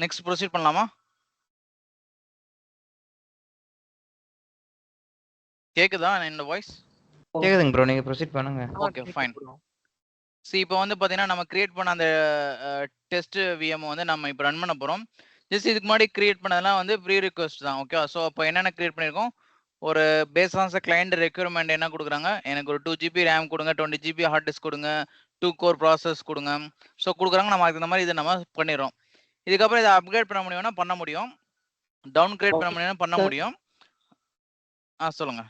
நெக்ஸ்ட் ப்ரொசீட் பண்ணலாமா? கேக்குதா இந்த வாய்ஸ்? கேக்குதுங்க ப்ரோ, நீங்க ப்ரொசீட் பண்ணுங்க. Okay fine. இப்போ வந்து பாத்தீங்கன்னா நம்ம கிரியேட் பண்ண அந்த டெஸ்ட் விஎம் வந்து நம்ம இப்போ ரன் பண்ண போறோம். ஜஸ்ட் இதுக்கு முன்னாடி கிரியேட் பண்ணதெல்லாம் வந்து ப்ரீ ரிக்வெஸ்ட் தான். ஓகே, ஸோ அப்போ என்னென்ன கிரியேட் பண்ணியிருக்கோம், ஒரு பேஸ் ஆன் கிளைண்ட் ரெக்யூர்மெண்ட் என்ன கொடுக்குறாங்க, எனக்கு ஒரு 2 GB ரேம் கொடுங்க, 20 GB ஹார்ட் டிஸ்க் கொடுங்க, 2 கோர் ப்ராசஸ் கொடுங்க. ஸோ கொடுக்குறாங்க, நம்ம அதுக்கு இந்த மாதிரி இதை நம்ம பண்ணிடுறோம். இதுக்கப்புறம் இதை அப்கிரேட் பண்ண முடியும்னா பண்ண முடியும், டவுன் கிரேட் பண்ண முடியும்னா பண்ண முடியும். சொல்லுங்க,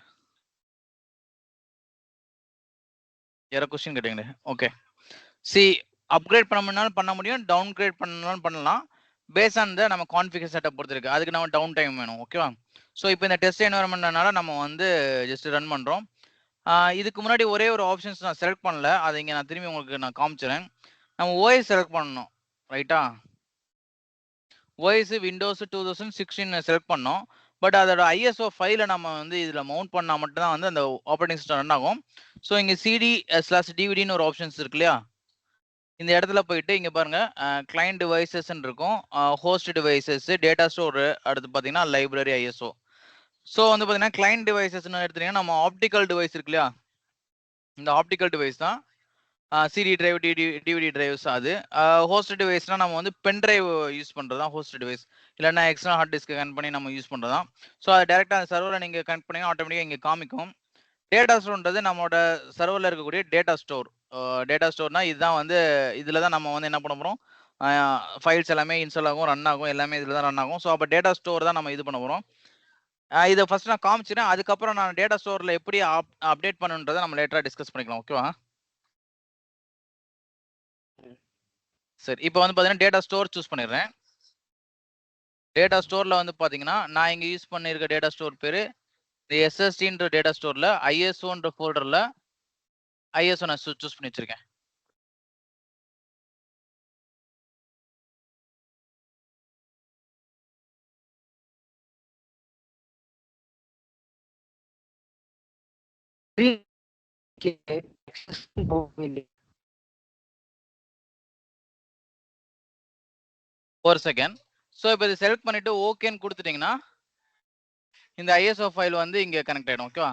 யாரோ கொஸ்டின் கேட்டீங்களே. ஓகே, அப்கிரேட் பண்ண முடியும்னாலும் பண்ண முடியும், டவுன் கிரேட் பண்ணாலும் பண்ணலாம். பேஸ் ஆன் த நம்ம கான்ஃபிகர் செட்டப் பொறுத்து இருக்கு. அதுக்கு நம்ம டவுன் டைம் வேணும். ஓகேவா? ஸோ இப்போ இந்த டெஸ்ட் என்வரன்மெண்ட்னால நம்ம வந்து ஜஸ்ட் ரன் பண்ணுறோம். இதுக்கு முன்னாடி ஒரே ஒரு ஆப்ஷன்ஸ் நான் செலக்ட் பண்ணல, அதை இங்கே நான் திரும்பி உங்களுக்கு நான் காமிச்சிடுறேன். நம்ம ஓஎஸ் செலக்ட் பண்ணணும், ரைட்டா? ஓஎஸ் விண்டோஸ் 2016 செலக்ட் பண்ணோம். பட் அதோட ஐஎஸ்ஓ ஃபைலை நம்ம வந்து இதில் மவுண்ட் பண்ணால் மட்டும்தான் வந்து அந்த ஆப்ரேட்டிங் சிஸ்டம் ரன் ஆகும். ஸோ இங்கே CD/DVDன்னு ஒரு ஆப்ஷன்ஸ் இருக்கு இல்லையா? இந்த இடத்துல போயிட்டு இங்கே பாருங்க, கிளைண்ட் டிவைசஸ்ன்னு இருக்கும், ஹோஸ்ட் டிவைசஸ், டேட்டா ஸ்டோர், அடுத்து பார்த்தீங்கன்னா லைப்ரரி ஐஎஸ்ஓ. ஸோ வந்து பார்த்தீங்கன்னா கிளைண்ட் டிவைசஸ்ன்னு எடுத்தீங்கன்னா நம்ம ஆப்டிக்கல் டிவைஸ் இருக்கு இல்லையா, இந்த ஆப்டிக்கல் டிவைஸ் தான் சிடி டிரைவ், டிவிடி டிரைவ்ஸ். அது ஹோஸ்ட் டிவைஸ்னா நம்ம வந்து பென் டிரைவ் யூஸ் பண்ணுறது தான் ஹோஸ்ட் டிவைஸ், இல்லைன்னா எக்ஸ்ட்ரா ஹார்ட் டிஸ்க் கனெக்ட் பண்ணி நம்ம யூஸ் பண்ணுறது தான். ஸோ அது டேரெக்டாக அந்த சர்வரில் நீங்கள் கனெக்ட் பண்ணிங்கன்னா ஆட்டோமேட்டிக்காக இங்கே காமிக்கும். டேட்டா ஸ்டோர்ன்றது நம்மளோட சர்வரில் இருக்கக்கூடிய டேட்டா ஸ்டோர். டேட்டா ஸ்டோர்னா இதுதான் வந்து இதில் தான் நம்ம வந்து என்ன பண்ண போகிறோம், ஃபைல்ஸ் எல்லாமே இன்ஸ்டால் ஆகும், ரன் ஆகும், எல்லாமே இதில் தான் ரன் ஆகும். ஸோ அப்போ டேட்டா ஸ்டோர் தான் நம்ம இது பண்ண போகிறோம். இதை ஃபர்ஸ்ட் நான் காமிச்சிட்டேன், அதுக்கப்புறம் நான் டேட்டா ஸ்டோரில் எப்படி அப்டேட் பண்ணுன்றதை நம்ம லேட்டராக டிஸ்கஸ் பண்ணிக்கலாம். ஓகேவா? சரி, இப்போ வந்து பார்த்தீங்கன்னா டேட்டா ஸ்டோர் சூஸ் பண்ணிடுறேன். டேட்டா ஸ்டோரில் வந்து பார்த்தீங்கன்னா நான் இங்கே யூஸ் பண்ணியிருக்க டேட்டா ஸ்டோர் பேர் SSDன்ற டேட்டா ஸ்டோரில் ISOன்ற ஃபோல்டரில் ISO நான் சூஸ் பண்ணி வச்சிருக்கேன். ஒரு செகண்ட். ஸோ இப்போ இதை செலக்ட் பண்ணிட்டு ஓகேன்னு கொடுத்துட்டீங்கன்னா இந்த ISO ஃபைல் வந்து இங்கே கனெக்ட் ஆகிடும். ஓகேவா?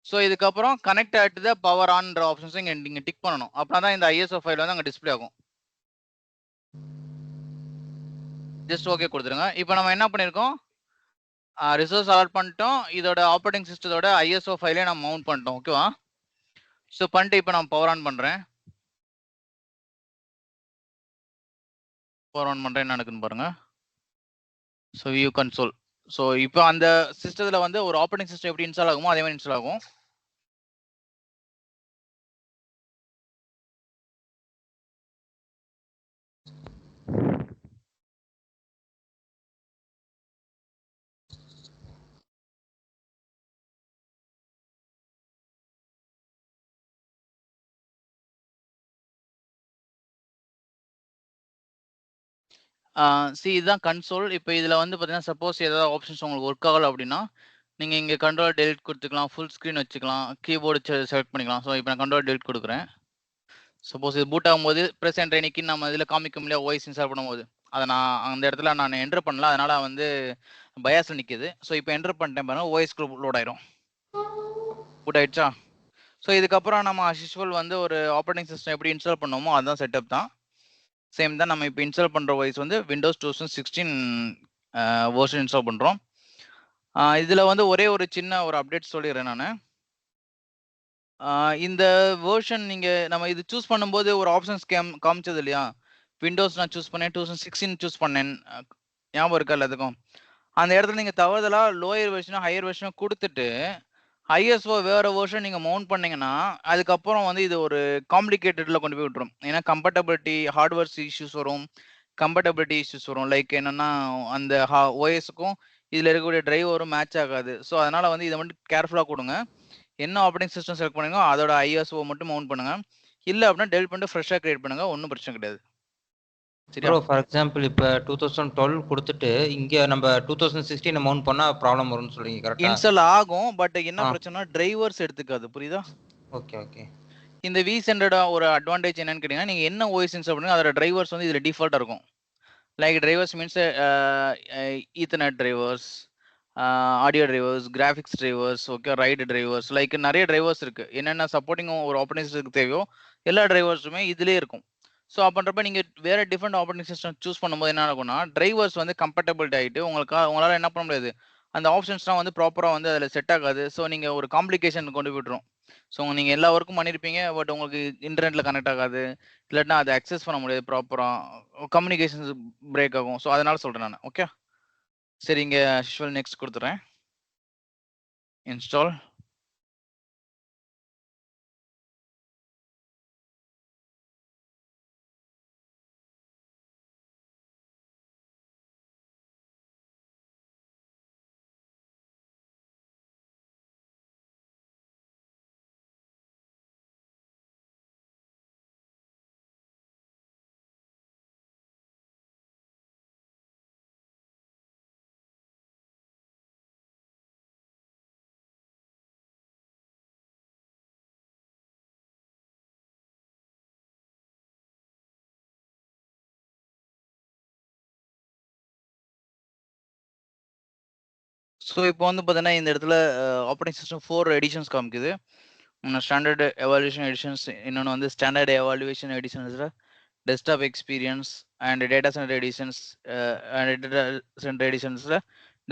ஸோ இதுக்கப்புறம் கனெக்ட் ஆட் த பவர் ஆன்ற ஆப்ஷன்ஸும் இங்கே நீங்கள் டிக் பண்ணணும். அப்படின்னா தான் இந்த ISO ஃபைல் வந்து அங்கே டிஸ்பிளே ஆகும். ஜஸ்ட் ஓகே கொடுத்துருங்க. இப்போ நம்ம என்ன பண்ணியிருக்கோம், ரிசோர்ஸ் அலாட் பண்ணிட்டோம், இதோட ஆப்ரேட்டிங் சிஸ்டத்தோட ISO ஃபைலே நம்ம மவுண்ட் பண்ணிட்டோம். ஓகேவா? ஸோ பண்ணிட்டு இப்போ நான் பவர் ஆன் பண்ணுறேன். பவர் ஆன் பண்ணுறேன், என்ன நடக்குன்னு பாருங்க. So view console. ஸோ இப்போ அந்த சிஸ்டத்தில் வந்து ஒரு ஆப்ரேட்டிங் சிஸ்டம் எப்படி இன்ஸ்டால் ஆகுமோ அதே மாதிரி இன்ஸ்டால் ஆகும். இதுதான் கன்சோல். இப்போ இதில் வந்து பார்த்தீங்கன்னா சப்போஸ் ஏதாவது ஆப்ஷன்ஸ் உங்களுக்கு ஒர்க் ஆகலை அப்படின்னா நீங்கள் இங்கே கண்ட்ரோல் டெலிட் கொடுத்துக்கலாம், ஃபுல் ஸ்க்ரீன் வச்சுக்கலாம், கீபோர்டு செலக்ட் பண்ணிக்கலாம். ஸோ இப்போ நான் கண்ட்ரோல் டெலிட் கொடுக்குறேன். சப்போஸ் இது பூட் ஆகும்போது ப்ரெசென்ட் இன்னைக்கு நம்ம இதில் காமிக்க முடியாது, வாய்ஸ் இன்ஸ்டால் பண்ணும்போது அதை நான் அந்த இடத்துல நான் என்டர் பண்ணல, அதனால வந்து பயாஸில் நிற்கிது. ஸோ இப்போ என்டர் பண்ணிட்டேன் பாருங்க, வாய்ஸ் குரூப் லோட் ஆயிரும். பூட் ஆயிடுச்சா? ஸோ இதுக்கப்புறம் நம்ம as usual வந்து ஒரு ஆப்ரேட்டிங் சிஸ்டம் எப்படி இன்ஸ்டால் பண்ணோமோ அதுதான் செட்டப் தான், சேம் தான். நம்ம இப்போ இன்ஸ்டால் பண்ணுற வாய்ஸ் வந்து விண்டோஸ் 2016 வெர்ஷன் இன்ஸ்டால் பண்ணுறோம். இதில் வந்து ஒரே ஒரு சின்ன ஒரு அப்டேட் சொல்லிடுறேன் நான். இந்த வெர்ஷன் நம்ம இது சூஸ் பண்ணும்போது ஒரு ஆப்ஷன்ஸ் காமிச்சது இல்லையா, விண்டோஸ் நான் சூஸ் பண்ணேன், 2016 சூஸ் பண்ணேன், ஞாபகம் இருக்கா எல்லாத்துக்கும்? அந்த இடத்துல நீங்கள் தவறுதலாக லோயர் வெர்ஷனோ ஹையர் வெர்ஷனோ கொடுத்துட்டு ISO வேறு வெர்ஷன் நீங்கள் மவுண்ட் பண்ணீங்கன்னா அதுக்கப்புறம் வந்து இது ஒரு காம்ப்ளிகேட்டடில் கொண்டு போய் விட்டுரும். ஏன்னா கம்பேட்டபிலிட்டி ஹார்ட்வேர்ஸ் இஷ்யூஸ் வரும், கம்பேட்டபிலிட்டி இஷ்யூஸ் வரும். லைக் என்னென்னா அந்த OSக்கும் இதில் இருக்கக்கூடிய டிரைவரும் மேட்ச் ஆகாது. ஸோ அதனால் வந்து இதை மட்டும் கேர்ஃபுல்லாக கொடுங்க. என்ன ஆப்ரேட்டிங் சிஸ்டம் செலக்ட் பண்ணுங்க அதோட ISO மட்டும் மவுண்ட் பண்ணுங்க, இல்லை அப்படின்னா டெலிட் பண்ணிட்டு ஃப்ரெஷ்ஷாக கிரியேட் பண்ணுங்க, ஒன்றும் பிரச்சனை கிடையாது. ப்ரோ ஃபார் எக்ஸாம்பிள் இப்போ 2012 கொடுத்துட்டு இங்கே நம்ம 2016 மவுண்ட் பண்ணால் ப்ராப்ளம் வரும்னு சொல்றீங்க, கரெக்டாக? இன்ஸ்டால் ஆகும், பட் என்ன பிரச்சனைனா டிரைவர்ஸ் எடுத்துக்காது. புரியுதா? Okay okay. இந்த vCentered ஒரு அட்வான்டேஜ் என்னன்னு கேட்டீங்கன்னா, நீங்க என்ன OS இன்ஸ்டால் பண்ணுங்க அதோட டிரைவர்ஸ் வந்து இதுல டிஃபால்ட்டா இருக்கும். Like drivers means ethernet drivers, audio drivers, graphics drivers, okay, ride drivers, like நிறைய டிரைவர்ஸ் இருக்கு. என்னென்ன சப்போர்ட்டிங் ஒரு ஆப்பரேட்டிங் சிஸ்டத்துக்கு தேவையோ எல்லா டிரைவர்ஸுமே இதுலேயே இருக்கும். ஸோ அப்படின்றப்ப நீங்கள் வேற டிஃப்ரெண்ட் ஆப்பரேட்டிங் சிஸ்டம் சூஸ் பண்ணும்போது என்ன ஆகும்னா டிரைவர்ஸ் வந்து கம்பேட்டபிலிட்டி ஆகிட்டு உங்களால் என்ன பண்ண முடியாது, அந்த ஆப்ஷன்ஸ்லாம் வந்து ப்ராப்பராக வந்து அதில் செட் ஆகாது. ஸோ நீங்கள் ஒரு காம்ப்ளிகேஷன் கொண்டு விட்டுரும். ஸோ நீங்கள் எல்லா ஒர்க்கும் பண்ணியிருப்பீங்க, பட் உங்களுக்கு இன்டர்நெட்டில் கனெக்ட் ஆகாது, இல்லாட்டினா அதை அக்சஸ் பண்ண முடியாது ப்ராப்பராக, கம்யூனிகேஷன்ஸ் பிரேக் ஆகும். ஸோ அதனால சொல்கிறேன் நான். ஓகே, சரி, இங்கே யூஷுவல் நெக்ஸ்ட் கொடுத்துட்றேன். இன்ஸ்டால். ஸோ இப்போ வந்து பார்த்தீங்கன்னா இந்த இடத்துல ஆப்பரேட்டிங் சிஸ்டம் 4 எடிஷன்ஸ் காமிக்குது. ஸ்டாண்டர்ட் எவால்யூஷன் எடிஷன்ஸ், இன்னொன்று வந்து ஸ்டாண்டர்ட் எவால்யூஷன் எடிஷன்ஸில் desktop experience and data centre editions, and data centre எடிஷன்ஸில்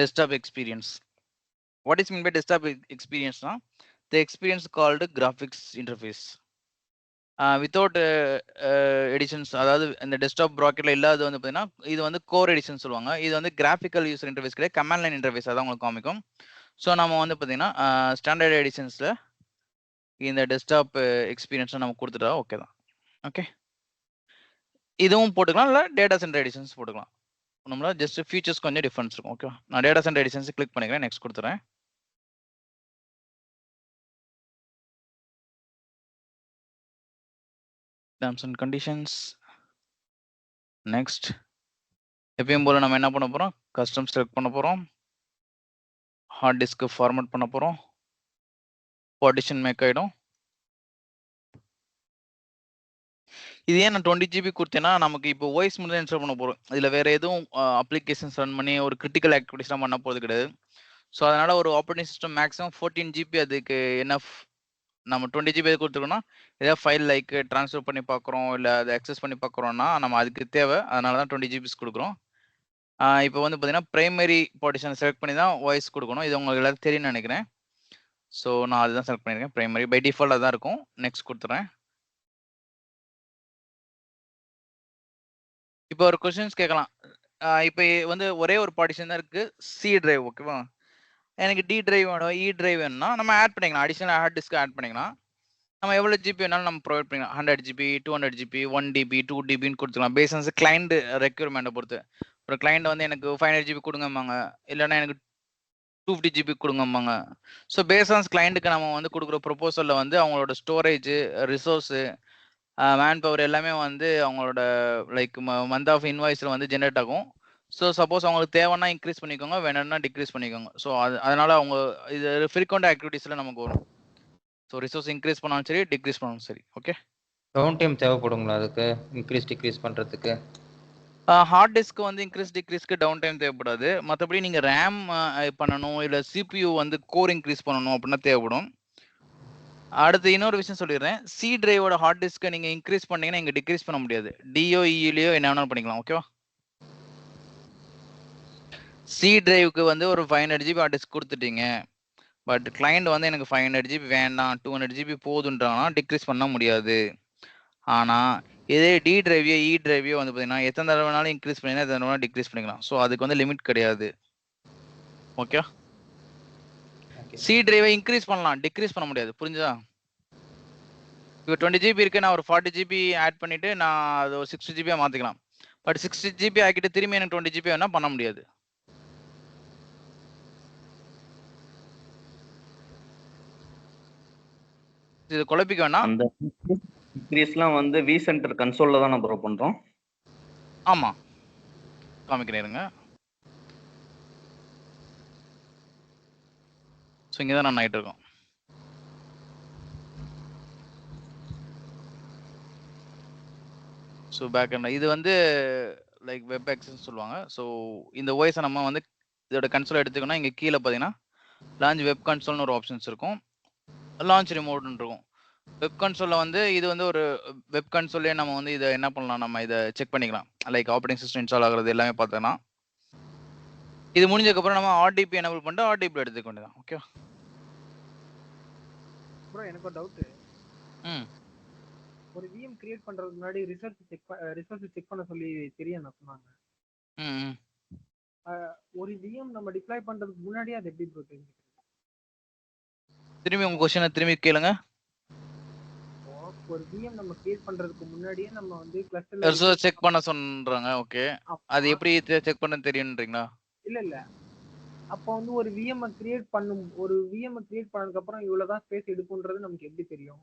desktop experience. What is mean by desktop எக்ஸ்பீரியன்ஸ்னா the experience called graphics interface without editions, அதாவது இந்த desktop ப்ராக்கெட்டில் இல்லாத வந்து பார்த்தீங்கன்னா இது வந்து கோர் எடிஷன் சொல்லுவாங்க. இது வந்து கிராஃபிக்கல் யூசர் இன்டர்ஃபேஸ் கிடையாது, கமாண்ட் லைன் இன்டர்ஃபேஸ் அதான் உங்களுக்கு காமிக்கும். ஸோ நம்ம வந்து பார்த்தீங்கன்னா ஸ்டாண்டர்ட் எடிஷன்ஸில் இந்த டெஸ்க்டாப் எக்ஸ்பீரியன்ஸை நம்ம கொடுத்துட்டா ஓகே தான். ஓகே, இதுவும் போட்டுக்கலாம், இல்லை டேட்டா சென்டர் எடிஷன்ஸ் போட்டுக்கலாம். நம்மள ஜஸ்ட் ஃபீச்சர்ஸ் கொஞ்சம் டிஃபரன்ஸ் இருக்கும். ஓகே, நான் டேட்டா சென்டர் எடிஷன்ஸ் கிளிக் பண்ணிக்கிறேன், நெக்ஸ்ட் கொடுத்துறேன். Terms and conditions, next. எப்பயும் போல நம்ம என்ன பண்ண போகிறோம், கஸ்டம் செலக்ட் பண்ண போகிறோம், ஹார்ட் டிஸ்க்கு ஃபார்மேட் பண்ண போகிறோம், பார்ட்டிஷன் மேக் ஆகிடும். இது ஏன் நான் 20 GB கொடுத்தேன்னா நமக்கு இப்போ வாய்ஸ் மட்டும் இன்ஸ்டால் பண்ண போகிறோம், இதில் வேறு எதுவும் அப்ளிகேஷன்ஸ் ரன் பண்ணி ஒரு கிரிட்டிக்கல் ஆக்டிவிட்டிஸ்லாம் பண்ண போகிறது கிடையாது. ஸோ அதனால் ஒரு ஆப்பரேட்டிங் சிஸ்டம் மேக்ஸிமம் 14 GB அதுக்கு என்எஃப். நம்ம 20 GB கொடுத்துருக்கோம்னா ஏதாவது ஃபைல் லைக் ட்ரான்ஸ்ஃபர் பண்ணி பார்க்குறோம், இல்லை அதை அக்சஸ் பண்ணி பார்க்குறோன்னா நம்ம அதுக்கு தேவை, அதனால தான் 20 GB கொடுக்குறோம். இப்போ வந்து பார்த்தீங்கன்னா ப்ரைமரி பார்ட்டிஷன் செலக்ட் பண்ணி தான் வாய்ஸ் கொடுக்கணும். இது உங்களுக்கு எல்லாரும் தெரியும்னு நினைக்கிறேன். ஸோ நான் அதுதான் செலக்ட் பண்ணியிருக்கேன், ப்ரைமரி பை டிஃபால்ட்டாக தான் இருக்கும். நெக்ஸ்ட் கொடுத்துறேன். இப்போ ஒரு கொஸ்டின்ஸ் கேட்கலாம், இப்போ வந்து ஒரே ஒரு பார்ட்டிஷன் தான் இருக்குது, சி டிரைவ், ஓகேவா? எனக்கு டி டிரைவ் வேணும், இ டிரைவ் வேணும்னா நம்ம ஆட் பண்ணிக்கலாம், அடிஷனல் ஹார்ட் டிஸ்க் ஆட் பண்ணிக்கலாம். நம்ம எவ்வளோ ஜிபி வேணாலும் நம்ம ப்ரொவைட் பண்ணிக்கலாம், 100 GB, 200 GB, 1 DB, 2 DBன்னு கொடுத்துக்கலாம், பேசன்ஸ் கிளைண்ட் ரெக்யூர்மெண்ட்டை பொறுத்து. ஒரு கிளைண்ட் வந்து எனக்கு 500 GB கொடுங்கம்பாங்க, இல்லைன்னா எனக்கு 250 GB கொடுங்கம்பாங்க. ஸோ பேசன்ஸ் கிளைண்ட்டுக்கு நம்ம வந்து கொடுக்குற ப்ரொபோசலில் வந்து அவங்களோட ஸ்டோரேஜ், ரிசோர்ஸு, மேன் பவர் எல்லாமே வந்து அவங்களோட லைக் மந்த் ஆஃப் இன்வாய்ஸில் வந்து ஜென்ரேட் ஆகும். ஸோ சப்போஸ் அவங்களுக்கு தேவைன்னா இன்க்ரீஸ் பண்ணிக்கோங்க, வேணும்னா டிக்ரீஸ் பண்ணிக்கோங்க. ஸோ அதனால அவங்க இது ஃப்ரீக்வெண்ட் ஆக்டிவிட்டீஸில் நமக்கு வரும். ஸோ ரிசோர்ஸ் இன்க்ரீஸ் பண்ணாலும் சரி, டிக்ரீஸ் பண்ணாலும் சரி. ஓகே, டவுன் டைம் தேவைப்படுங்களா அதுக்கு இன்க்ரீஸ் டிக்ரீஸ் பண்ணுறதுக்கு? ஹார்ட் டிஸ்க் வந்து இன்க்ரீஸ் டிக்ரீஸ்க்கு டவுன் டைம் தேவைப்படாது. மற்றபடி நீங்கள் ரேம் பண்ணணும், இல்லை CPU வந்து கோர் இன்க்ரீஸ் பண்ணணும் அப்படின்னா தேவைப்படும். அடுத்து இன்னொரு விஷயம் சொல்லிடுறேன், சி டிரைவோட ஹார்ட் டிஸ்க்கை நீங்கள் இன்க்ரீஸ் பண்ணீங்கன்னா இங்கே டிக்ரீஸ் பண்ண முடியாது, டிஓ இலியோ என்ன வேணாலும் பண்ணிக்கலாம். ஓகேவா? சி டிரைவுக்கு வந்து ஒரு 500 GB ஹார்ட் டிஸ்க் கொடுத்துட்டீங்க, பட் கிளைண்ட் வந்து எனக்கு 500 GB வேண்டாம், 200 GB போதுன்றாங்கன்னா டிக்ரீஸ் பண்ண முடியாது. ஆனால் இதே டி டிரைவியோ இ டிரைவியோ வந்து பார்த்தீங்கன்னா எத்தனை தடவை வேணாலும் இன்க்ரீஸ் பண்ணிங்கன்னா எத்தனை தடவை டிக்ரீஸ் பண்ணிக்கலாம். ஸோ அதுக்கு வந்து லிமிட் கிடையாது. ஓகே, சி டிரைவை இன்க்ரீஸ் பண்ணலாம், டிக்ரீஸ் பண்ண முடியாது. புரிஞ்சுதா? இப்போ 20 GB இருக்கு, நான் ஒரு 40 GB ஆட் பண்ணிட்டு நான் அது ஒரு 60 GB மாற்றிக்கலாம். பட் 60 GB ஆக்கிட்டு திரும்பி எனக்கு 20 GB வேணால் பண்ண முடியாது. இது குழப்பிக்க வேணாம். அந்த இன்க்ரீஸ்லாம் வந்து வி சென்டர் கன்சோல்ல தான் ப்ரோ பண்றோம். ஆமா, காமிக்கிறேருங்க. ஸோ இங்கே தான் நான் ஆகிட்டு இருக்கோம். ஸோ பேக் எண்ட் இது வந்து லைக் வெப் ஆக்சஸ் சொல்லுவாங்க. ஸோ இந்த ஓஎஸை நம்ம வந்து இதோட கன்சோல் எடுத்துக்கணும். இங்கே கீழே பார்த்தீங்கன்னா லான்ச் வெப் கன்சோல்னு ஒரு ஆப்ஷன்ஸ் இருக்கும், லான்ச் ரிமோட்னு இருக்கும். வெப் கன்சோலில் வந்து இது வந்து ஒரு வெப் கன்சோல்லே நம்ம வந்து இதை என்ன பண்ணலாம், நம்ம இதை செக் பண்ணிக்கலாம். லைக் ஆப்ரேட்டிங் சிஸ்டம் இன்ஸ்டால் ஆகுறது எல்லாமே பார்த்தோன்னா இது முடிஞ்சதுக்கப்புறம் நம்ம ஆர்டிபி எனபிள் பண்ணிட்டு ஆர்டிபி எடுத்துக்க வேண்டியதான். ஓகே ப்ரோ எனக்கு ஒரு டவுட். ம் ஒரு விஎம் கிரியேட் பண்றதுக்கு முன்னாடி ரிசோர்ஸ் செக் பண்ண சொல்லி தெரியும் சொன்னாங்க. ம் ம். ஒரு விஎம் நம்ம டிப்ளாய் பண்றதுக்கு முன்னாடியே அது எப்படி ப்ரோ தெரிஞ்சுக்கிறது? திரும்பி உங்கள் கொஸ்டினை திரும்பி கேளுங்க. ஒரு விஎம் நம்ம கிரியேட் பண்றதுக்கு முன்னாடியே நம்ம வந்து ரிசோர்ஸ் செக் பண்ண சொல்றாங்க. ஓகே, அது எப்படி செக் பண்ண தெரியும்ன்றீங்களா? இல்ல அப்போ வந்து ஒரு விஎம் கிரியேட் பண்ணதுக்கு அப்புறம் இவ்வளவுதான் ஸ்பேஸ் எடுக்கும்ன்றது நமக்கு எப்படி தெரியும்?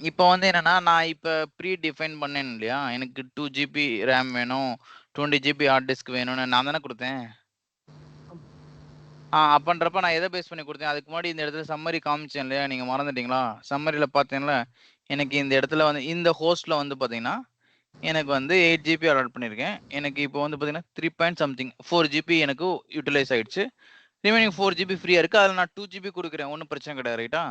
இப்போ வந்து என்னன்னா, நான் இப்போ ப்ரீ டிஃபைன் பண்ணேன் இல்லையா, எனக்கு 2 GB ரேம் வேணும், 20 GB ஹார்ட் டிஸ்க் வேணும்னு நான் தானே கொடுத்தேன். அப்பன்றப்ப நான் எதை பேஸ் பண்ணி கொடுத்தேன்? அதுக்கு முன்னாடி இந்த இடத்துல சம்மரி காமிச்சேன் இல்லையா, நீங்கள் மறந்துட்டீங்களா? சம்மரியில் பார்த்தேன்ல, எனக்கு இந்த இடத்துல வந்து இந்த ஹோஸ்ட்டில் வந்து பார்த்தீங்கன்னா எனக்கு வந்து 8 GB அலாட் பண்ணியிருக்கேன். எனக்கு இப்போ வந்து பார்த்தீங்கன்னா 3 GB எனக்கு யூட்டிலைஸ் ஆயிடுச்சு. ரிமைனிங் 4 GB ஃப்ரீயாக இருக்குது. அதில் நான் 2 GB கொடுக்குறேன், ஒன்றும் பிரச்சனை கிடையாது, ரைட்டா?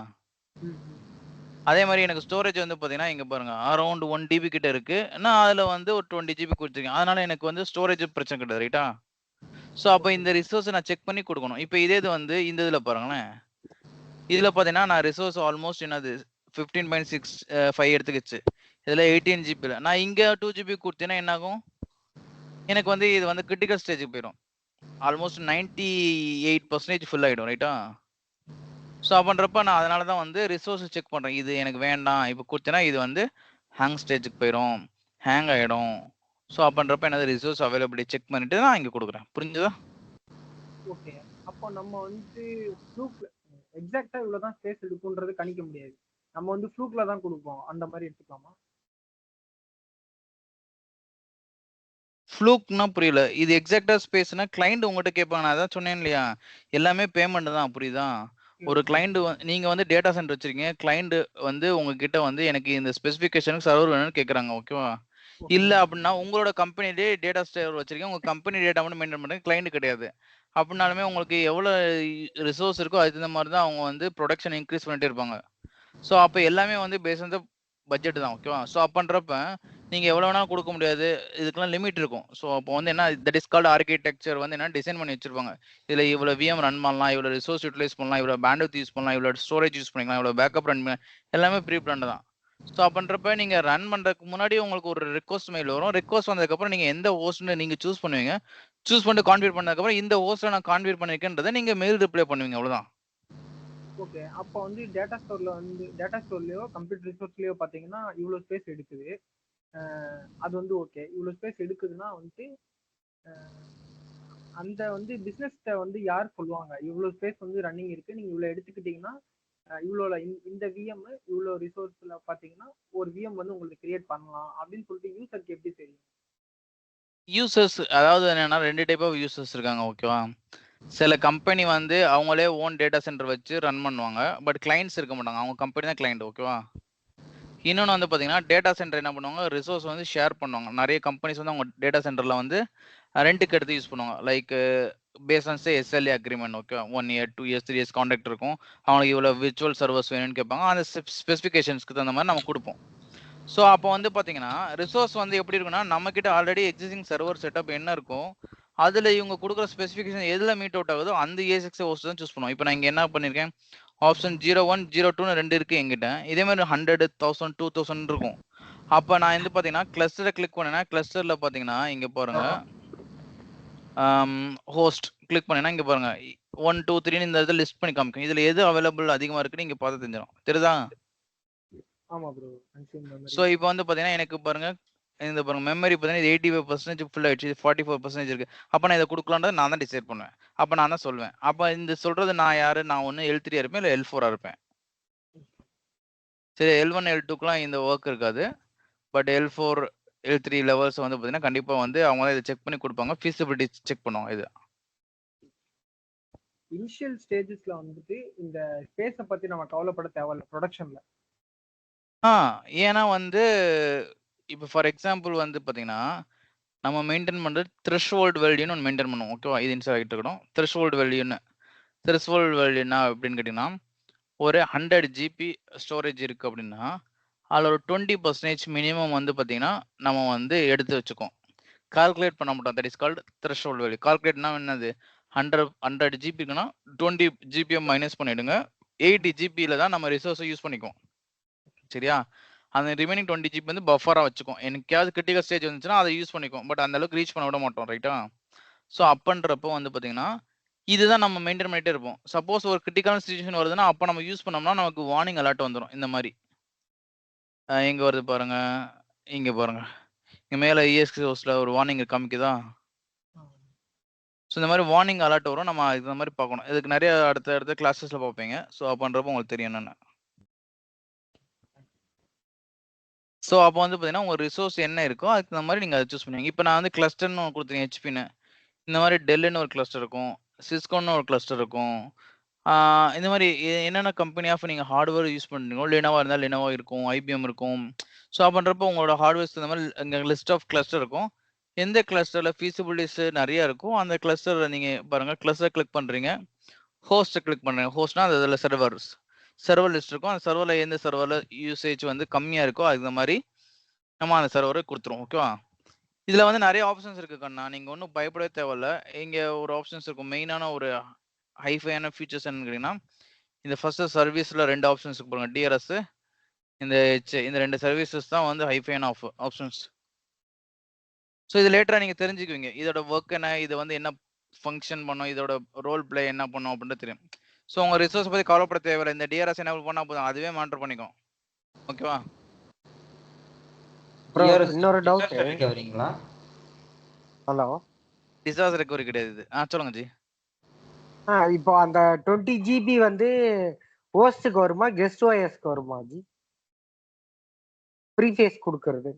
அதே மாதிரி எனக்கு ஸ்டோரேஜ் வந்து பார்த்தீங்கன்னா இங்கே பாருங்கள், அரௌண்ட் 1 DB கிட்ட இருக்குது. நான் அதில் வந்து ஒரு 20 GB கொடுத்துருக்கேன். அதனால் எனக்கு வந்து ஸ்டோரேஜ் பிரச்சனை கிடையாது, ரைட்டா? ஸோ அப்போ இந்த ரிசோர்ஸை நான் செக் பண்ணி கொடுக்கணும். இப்போ இதே இது வந்து இந்த இதில் பாருங்களேன், இதில் பார்த்தீங்கன்னா நான் ரிசோர்ஸ் ஆல்மோஸ்ட் என்னது 15.65 எடுத்துக்கிச்சு. இதில் 18 GB. நான் இங்கே 2 GB கொடுத்தேன்னா என்னாகும், எனக்கு வந்து இது வந்து கிரிட்டிக்கல் ஸ்டேஜுக்கு போயிடும். ஆல்மோஸ்ட் 98% ஃபுல் ஆகிடும், ரைட்டா? ஸோ அப்படின்றப்ப நான் அதனால தான் வந்து ரிசோர்ஸ் செக் பண்ணுறேன். இது எனக்கு வேண்டாம், இப்போ கொடுத்தேன்னா இது வந்து ஹேங் ஸ்டேஜுக்கு போயிடும், ஹேங் ஆகிடும். ஸோ அப்படின்றப்ப என்னது ரிசோர்ஸ் அவைலபிலிட்டி செக் பண்ணிட்டு நான் இங்கே கொடுக்குறேன். புரிஞ்சுதா? ஓகே, அப்போ நம்ம வந்து எக்ஸாக்டா இவ்வளவுதான் ஸ்பேஸ் எடுக்கும்ன்றது கணிக்க முடியாது. நம்ம வந்து ஃப்ளூக்ல தான் கொடுப்போம், அந்த மாதிரி எடுத்துக்கலாமா? ஃப்ளூக்னா புரியல. இது எக்ஸாக்டா ஸ்பேஸ்னா கிளைண்ட் உங்ககிட்ட கேட்பாங்க. நான் அதான் சொன்னேன் இல்லையா, எல்லாமே பேமெண்ட் தான். புரியுதா? ஒரு கிளைண்ட் நீங்க வந்து டேட்டா சென்டர் வச்சிருக்கீங்க, கிளைண்ட் வந்து உங்ககிட்ட வந்து எனக்கு இந்த ஸ்பெசிஃபிகேஷனுக்கு சர்வர் வேணும்னு கேட்குறாங்க, ஓகேவா? இல்ல அப்படின்னா உங்களோட கம்பெனிலே டேட்டா ஸ்டோர் வச்சிருக்கீங்க, உங்க கம்பெனி டேட்டா மட்டும் மெயின்டைன் பண்ணுறது கிளைண்ட் கிடையாது. அப்படின்னாலுமே உங்களுக்கு எவ்வளோ ரிசோர்ஸ் இருக்கோ அதுக்கு தகுந்த மாதிரி தான் அவங்க வந்து ப்ரொடக்ஷன் இன்க்ரீஸ் பண்ணிட்டே இருப்பாங்க. ஸோ அப்போ எல்லாமே வந்து பேஸ் ஆன் த பட்ஜெட் தான், ஓகேவா? ஸோ அப்பன்றப்ப நீங்கள் எவ்வளோ வேணாலும் கொடுக்க முடியாது, இதுக்கெல்லாம் லிமிட் இருக்கும். ஸோ அப்போ வந்து என்ன, தட் இஸ் கால்டு ஆர்கிடெக்சர் வந்து என்ன டிசைன் பண்ணி வச்சிருப்பாங்க. இதில் இவ்வளோ விஎம் ரன் பண்ணலாம், இவ்வளோ ரிசோர்ஸ் யூட்டிலைஸ் பண்ணலாம், இவ்வளோ பேண்ட்வித் யூஸ் பண்ணலாம், இவ்வளோ ஸ்டோரேஜ் யூஸ் பண்ணிக்கலாம், இவ்வளோ பேக்கப் ரன் பண்ணலாம், எல்லாமே ப்ரீ பிளான்டு தான். ஸோ அப்படின்றப்ப நீங்கள் ரன் பண்ணுறதுக்கு முன்னாடி உங்களுக்கு ஒரு ரெக்வஸ்ட் மெயில் வரும். ரெக்வஸ்ட் வந்ததுக்கப்புறம் நீங்கள் எந்த ஹோஸ்ட்னு நீங்கள் சூஸ் பண்ணுவீங்க. சூஸ் பண்ணிட்டு கான்ஃபிகர் பண்ணதுக்கப்புறம் இந்த ஹோஸ்ட்டில் நான் கான்ஃபிகர் பண்ணியிருக்கேன்றதை நீங்கள் மெயில் ரிப்ளை பண்ணுவீங்க, அவ்வளோதான். ஓகே, அப்போ வந்து டேட்டா ஸ்டோர்லயோ கம்ப்யூட்டர் ரிசோர்ஸ்லயோ பாத்தீங்கன்னா இவ்வளவு ஸ்பேஸ் எடுக்குது, அது வந்து ஓகே. இவ்வளவு ஸ்பேஸ் எடுக்குதுன்னா வந்து அந்த வந்து பிசினஸ்ட வந்து யார் சொல்லுவாங்க இவ்வளவு ஸ்பேஸ் வந்து ரன்னிங் இருக்கு, நீங்க இவ்வளவு எடுத்துக்கிட்டீங்கன்னா இவ்வளோ இந்த விஎம் இவ்வளோ ரிசோர்ஸ்ல பாத்தீங்கன்னா ஒரு விஎம் வந்து உங்களுக்கு கிரியேட் பண்ணலாம் அப்படின்னு சொல்லிட்டு யூசருக்கு எப்படி தெரியும்? யூசர்ஸ் அதாவது என்னன்னா 2 டைப் ஆஃப் யூசர்ஸ் இருக்காங்க, ஓகேவா? சில கம்பெனி வந்து அவங்களே ஓன் டேட்டா சென்டர் வச்சு ரன் பண்ணுவாங்க, பட் கிளைண்ட்ஸ் இருக்க மாட்டாங்க, அவங்க கம்பெனி தான் கிளைண்ட், ஓகேவா? இன்னொன்று வந்து பார்த்தீங்கன்னா டேட்டா சென்டர் என்ன பண்ணுவாங்க, ரிசோர்ஸ் வந்து ஷேர் பண்ணுவாங்க. நிறைய கம்பெனிஸ் வந்து அவங்க டேட்டா சென்டரில் வந்து ரெண்ட்டுக்கு எடுத்து யூஸ் பண்ணுவாங்க. Like base on SLA agreement, okay, 1 year 2 years 3 years contract இருக்கும். அவங்களுக்கு இவ்வளோ விர்ச்சுவல் சர்வர்ஸ் வேணும்னு கேட்பாங்க. அந்த ஸ்பெசிஃபிகேஷன்ஸ்க்கு தகுந்த மாதிரி நம்ம கொடுப்போம். ஸோ அப்போ வந்து பார்த்தீங்கன்னா ரிசோர்ஸ் வந்து எப்படி இருக்குன்னா, நம்மக்கிட்ட ஆல்ரெடி எக்ஸிஸ்டிங் சர்வர் செட்டப் என்ன இருக்கும், அதில் இவங்க கொடுக்குற ஸ்பெசிஃபிகேஷன் எதில் மீட் அவுட் ஆகுதோ அந்த ESXi ஹோஸ்ட் தான் சூஸ் பண்ணுவோம். இப்போ நான் இங்கே என்ன பண்ணியிருக்கேன், ஆப்ஷன் 01 02ன்னு 2 இருக்குது எங்கிட்ட. இதே மாதிரி 100 1000 2000 இருக்கும். அப்போ நான் வந்து பார்த்தீங்கன்னா கிளஸ்டரை கிளிக் பண்ணேன்னா, கிளஸ்டரில் பார்த்தீங்கன்னா இங்கே பாருங்க, ஹோஸ்ட் கிளிக் பண்ணேன்னா இங்கே பாருங்க 1 2 3ன்னு இந்த இதில் லிஸ்ட் பண்ணி காமிக்கும். இதில் எது அவைலபிள் அதிகமாக இருக்குன்னு இங்கே பார்த்து தெரிஞ்சிடும், தெரியுதா? ஆமா ப்ரோ, கன்சியூம் மெமரி. ஸோ இப்போ வந்து பார்த்தீங்கன்னா எனக்கு பாருங்க, இந்த பாருங்க மெமரி பார்த்தீங்கன்னா 85% ஃபுல் ஆயிடுச்சு, 44% இருக்கு. அப்போ நான் இதை கொடுக்கலான்றதை நான் தான் டிசைட் பண்ணுவேன். அப்போ நான் தான் சொல்லுவேன். அப்போ இந்த சொல்றது நான் யாரு, நான் ஒன்று L3 இருப்பேன், இல்லை L4 இருப்பேன். சரி, L1 L2க்குலாம் இந்த ஒர்க் இருக்காது. பட் L4 L3 லெவல்ஸ் வந்து பார்த்தீங்கன்னா கண்டிப்பாக வந்து அவங்க தான் இதை செக் பண்ணி கொடுப்பாங்க, ஃபீஸிபிலிட்டி செக் பண்ணுவாங்க. இது இனிஷியல் ஸ்டேஜஸ்ல வந்துட்டு இந்த ஸ்பேஸை பத்தி நம்ம கவலைப்பட தேவையில்ல ப்ரொடக்ஷன்ல. ஏன்னா வந்து இப்போ ஃபார் எக்ஸாம்பிள் வந்து பார்த்தீங்கன்னா நம்ம மெயின்டைன் பண்ணுறது த்ரெஷ்ஹோல்டு வேல்யூன்னு ஒன்று மெயின்டைன் பண்ணுவோம். ஓகேவா? இது இன்ஸ்டால் ஆகிட்டு இருக்கணும். த்ரெஷ்ஹோல்டு வேல்யூன்னு என்ன அப்படின்னு கேட்டிங்கன்னா, ஒரு 100 ஜிபி ஸ்டோரேஜ் இருக்குது அப்படின்னா அதில் ஒரு 20% மினிமம் வந்து பார்த்தீங்கன்னா நம்ம வந்து எடுத்து வச்சுக்கோம். கால்குலேட் பண்ண மாட்டோம். That is called threshold value. கால்குலேட்னா என்னது? 100 ஜிபிக்குன்னா 20 ஜிபியை மைனஸ் பண்ணிவிடுங்க. 80 ஜிபியில் தான் நம்ம ரிசோர்ஸை யூஸ் பண்ணிக்குவோம். சரியா? அந்த ரிமைனிங் 20 ஜிபி வந்து பஃபராக வச்சுக்கும். எனக்காவது கிரிட்டிக்கல் ஸ்டேஜ் வந்துச்சுன்னா அதை யூஸ் பண்ணிக்கும். பட் அந்த அளவுக்கு ரீச் பண்ண விட மாட்டோம். ரைட்டா? ஸோ அப்பன்றப்போ வந்து பார்த்தீங்கன்னா இதுதான் நம்ம மெயின்டைன் பண்ணிட்டே இருப்போம். சப்போஸ் ஒரு கிரிட்டிக்கல் சிச்சுவேஷன் வருதுன்னா அப்போ நம்ம யூஸ் பண்ணோம்னா நமக்கு வார்னிங் அலர்ட் வந்துடும். இந்த மாதிரி எங்கே வருது பாருங்க, இங்கே பாருங்க, இங்கே மேலே ESX ஹோஸ்ட்டில் ஒரு வார்னிங் காமிக்குதா? ஸோ இந்த மாதிரி வார்னிங் அலர்ட் வரும். நம்ம இந்த மாதிரி பார்க்கணும். இதுக்கு நிறைய அடுத்த கிளாஸஸில் பார்ப்பீங்க. ஸோ அப்பன்றப்போ உங்களுக்கு தெரியும் என்னென்ன. ஸோ அப்போ வந்து பார்த்தீங்கன்னா உங்கள் ரிசோர்ஸ் என்ன இருக்கோ அதுக்கு இந்த மாதிரி நீங்கள் அதை சூஸ் பண்ணுவீங்க. இப்போ நான் வந்து கிளஸ்டர்னு ஒன்று கொடுத்துருக்கேன், ஹெச்பின்னு. இந்த மாதிரி டெல்லுன்னு ஒரு கிளஸ்டர் இருக்கும், சிஸ்கோன்னு ஒரு கிளஸ்டர் இருக்கும். இந்த மாதிரி என்னென்ன கம்பெனி ஆஃப் நீங்கள் ஹார்ட்வேர் யூஸ் பண்ணுறீங்களோ, லினோவா இருந்தால் லினோவா இருக்கும், ஐபிஎம் இருக்கும். ஸோ அப்படின்றப்போ உங்களோட ஹார்ட்வேர்ஸ் இந்த மாதிரி இங்கே லிஸ்ட் ஆஃப் கிளஸ்டர் இருக்கும். எந்த கிளஸ்டரில் ஃபீஸிபிலிட்டிஸ் நிறையா இருக்கும் அந்த கிளஸ்டரில் நீங்கள் பாருங்கள், கிளஸ்டர் கிளிக் பண்ணுறீங்க, ஹோஸ்ட்டை கிளிக் பண்ணுறீங்க. ஹோஸ்ட்னா அது அதில் சர்வர் லிஸ்ட் இருக்கும். அந்த சர்வரில் எந்த சர்வரில் யூசேஜ் வந்து கம்மியாக இருக்கோ அதுக்கு மாதிரி நம்ம அந்த சர்வரை கொடுத்துருவோம். ஓகேவா? இதில் வந்து நிறைய ஆப்ஷன்ஸ் இருக்குது கண்ணா. நீங்கள் ஒன்றும் பயப்படவே தேவையில்ல. இங்கே ஒரு ஆப்ஷன்ஸ் இருக்கும். மெயினான ஒரு ஹைஃபையான ஃபீச்சர்ஸ் என்னன்னு கேட்டிங்கன்னா, இந்த ஃபர்ஸ்ட் சர்வீஸில் 2 ஆப்ஷன்ஸ் இருக்கு பாருங்க, டிஆர்எஸ் இந்த இந்த 2 சர்வீசஸ் தான் வந்து ஹைஃபையான ஆப்ஷன்ஸ். ஸோ இது லேட்டராக நீங்கள் தெரிஞ்சுக்குவீங்க. இதோட ஒர்க் என்ன, இது வந்து என்ன ஃபங்க்ஷன் பண்ணும், இதோட ரோல் பிளே என்ன பண்ணும் அப்படின்ட்டு தெரியும். ஸோ உங்கள் ரிசோர்ஸ் பற்றி கவலைப்பட தேவையில்லை. இந்த டிஆர்எஸ் என்ன பண்ணால் போதும், அதுவே மானிட்டர் பண்ணிக்கும். ஓகேவா? இன்னொரு டவுட். வரீங்களா? ஹலோ, டிசாஸ்டர் ரெக்கவரி கிடையாது இது. சொல்லுங்க ஜி. இப்போ அந்த 20 ஜிபி வந்து ஹோஸ்டுக்கு வருமா, கெஸ்ட் ஓஎஸ்க்கு வருமா ஜி? ப்ரீஃபேஸ் கொடுக்கறது.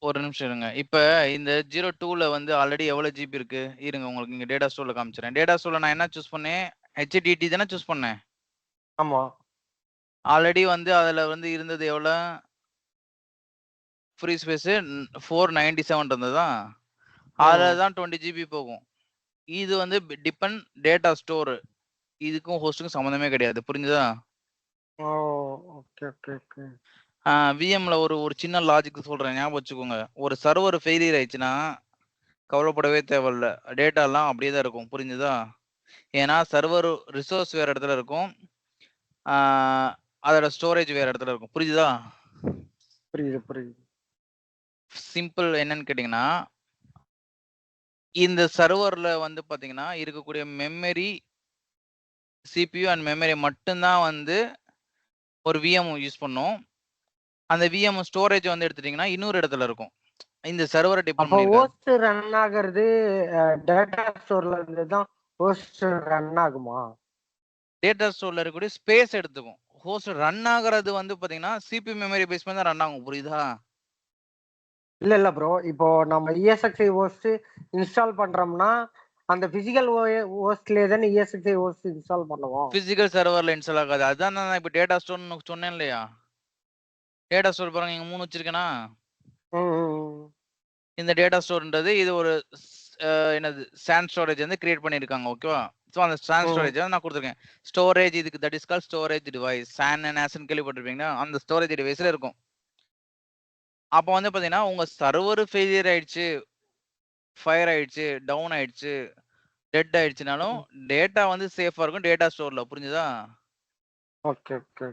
ஒரு நிமிஷம் இருங்க. இப்போ இந்த 02ல வந்து ஆல்ரெடி எவ்வளோ ஜிபி இருக்கு இருங்க, உங்களுக்கு இங்கே டேட்டா ஸ்டோரில் காமிச்சிடறேன். டேட்டா ஸ்டோரில் நான் என்ன சூஸ் பண்ணேன்? HDD தானே சூஸ் பண்ணேன். ஆமா, ஆல்ரெடி வந்து அதில் வந்து இருந்தது எவ்வளோ? ஃப்ரீ ஸ்பேஸு 497 இருந்ததா? அதில் தான் 20 ஜிபி போகும். இது வந்து டிபெண்ட் டேட்டா ஸ்டோரு. இதுக்கும் ஹோஸ்ட்டுக்கும் சம்மந்தமே கிடையாது. புரிஞ்சுதா? Okay okay okay. விஎம்ல ஒரு சின்ன லாஜிக் சொல்கிறேன், ஞாபகம் வச்சுக்கோங்க. ஒரு சர்வர் ஃபெயிலியர் ஆயிடுச்சுன்னா கவலைப்படவே தேவையில்ல, டேட்டாலாம் அப்படியே தான் இருக்கும். புரிஞ்சுதா? ஏன்னா சர்வர் ரிசோர்ஸ் வேறு இடத்துல இருக்கும், அதோட ஸ்டோரேஜ் வேறு இடத்துல இருக்கும். புரிஞ்சுதா? புரியுது. சிம்பிள் என்னன்னு கேட்டிங்கன்னா, இந்த சர்வரில் வந்து பார்த்தீங்கன்னா இருக்கக்கூடிய மெமரி, CPU அண்ட் மெமரி மட்டும்தான் வந்து ஒரு விஎம் யூஸ் பண்ணும். அந்த விஎம் ஸ்டோரேஜ் வந்து எடுத்துட்டீங்கன்னா இன்னொரு இடத்துல இருக்கும். இந்த சர்வரை டிபெண்ட் அப்போ பண்ணி ஹோஸ்ட் ரன் ஆகிறது டேட்டா ஸ்டோர்ல இருந்து தான் ஹோஸ்ட் ரன் ஆகுமா? டேட்டா ஸ்டோர்ல இருக்கக்கூடிய ஸ்பேஸ் எடுத்துக்கும். ஹோஸ்ட் ரன் ஆகுறது வந்து பாத்தீங்கன்னா CPU மெமரி பேஸ் பண்ணி தான் ரன் ஆகும். புரியுதா? இல்ல ப்ரோ, இப்போ நம்ம ESXi ஹோஸ்ட் இன்ஸ்டால் பண்றோம்னா அந்த பிசிக்கல் ஹோஸ்ட்லயே தானே ESXi ஹோஸ்ட் இன்ஸ்டால் பண்ணுவோம். பிசிக்கல் சர்வர்ல இன்ஸ்டால் ஆகாது. அதான் நான் இப்போ டேட்டா ஸ்டோர்னு சொன்னேன் இல்லையா? டேட்டா ஸ்டோர் பாருங்க, இங்க 3 வச்சிருக்கேனா? இந்த டேட்டா ஸ்டோர்ன்றது இது ஒரு என்னது சாண்ட் ஸ்டோரேஜ் வந்து கிரியேட் பண்ணியிருக்காங்க. ஓகேவா? ஸோ அந்த சாண்ட் ஸ்டோரேஜ் நான் கொடுத்துருக்கேன். ஸ்டோரேஜ் இதுக்கு that is call storage device. SAN and ஆசன் கேள்விப்பட்டிருப்பீங்கன்னா அந்த ஸ்டோரேஜ் டிவைஸ்ல இருக்கும். அப்போ வந்து பார்த்தீங்கன்னா உங்க சர்வர் ஃபெயிலியர் ஆயிடுச்சு, ஃபயர் ஆயிடுச்சு, டவுன் ஆயிடுச்சு, டெட் ஆயிடுச்சுனாலும் டேட்டா வந்து சேஃபா இருக்கும் டேட்டா ஸ்டோர்ல. புரிஞ்சுதா? Okay okay.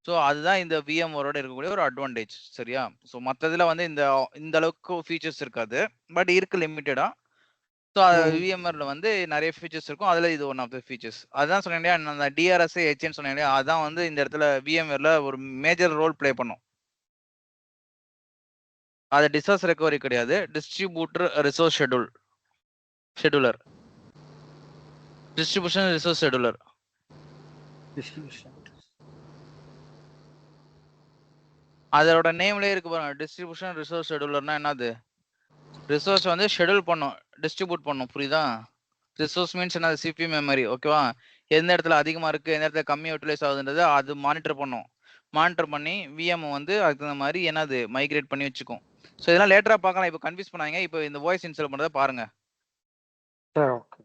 ஸோ அதுதான் இந்த VMwareோட இருக்கக்கூடிய ஒரு அட்வான்டேஜ். சரியா? ஸோ மற்றதுல வந்து இந்த அளவுக்கு ஃபீச்சர்ஸ் இருக்காது, பட் இருக்கு லிமிட்டடா. ஸோ VMwareல வந்து நிறைய ஃபீச்சர்ஸ் இருக்கும். அதில் இது ஒன் ஆஃப் த ஃபீச்சர்ஸ். அதுதான் சொன்னேன் இல்லையா, அந்த டிஆர்எஸ் ஹெச்ன்னு சொன்னேன் இல்லையா, அதான் வந்து இந்த இடத்துல VMwareல ஒரு மேஜர் ரோல் பிளே பண்ணும். அது டிசாஸ்டர் ரெக்கவரி கிடையாது, distributor resource scheduler, distribution resource scheduler. அதோட நேம்லயே இருக்கு பாருங்க, டிஸ்ட்ரிபியூஷன் ரிசோர்ஸ் ஷெட்யூலர்னா என்னது? ரிசோர்ஸ் வந்து ஷெட்யூல் பண்ணும், டிஸ்ட்ரிபியூட் பண்ணும். புரியுதா? ரிசோர்ஸ் மீன்ஸ் என்னது? CPU memory. ஓகேவா? எந்த இடத்துல அதிகமா இருக்கு, எந்த இடத்துல கம்மியா யூட்டிலைஸ் ஆகுதுன்றது அது மானிட்டர் பண்ணும். மானிட்டர் பண்ணி VM வந்து அதுக்கு தகுந்த மாதிரி என்னது மைக்ரேட் பண்ணி வச்சுக்கும். ஸோ இதெல்லாம் லேட்டரா பார்க்கலாம். இப்போ கன்ஃபியூஸ் பண்ணாங்க. இப்போ இந்த வாய்ஸ் இன்ஸ்டால் பண்றதை பாருங்க. சரி okay.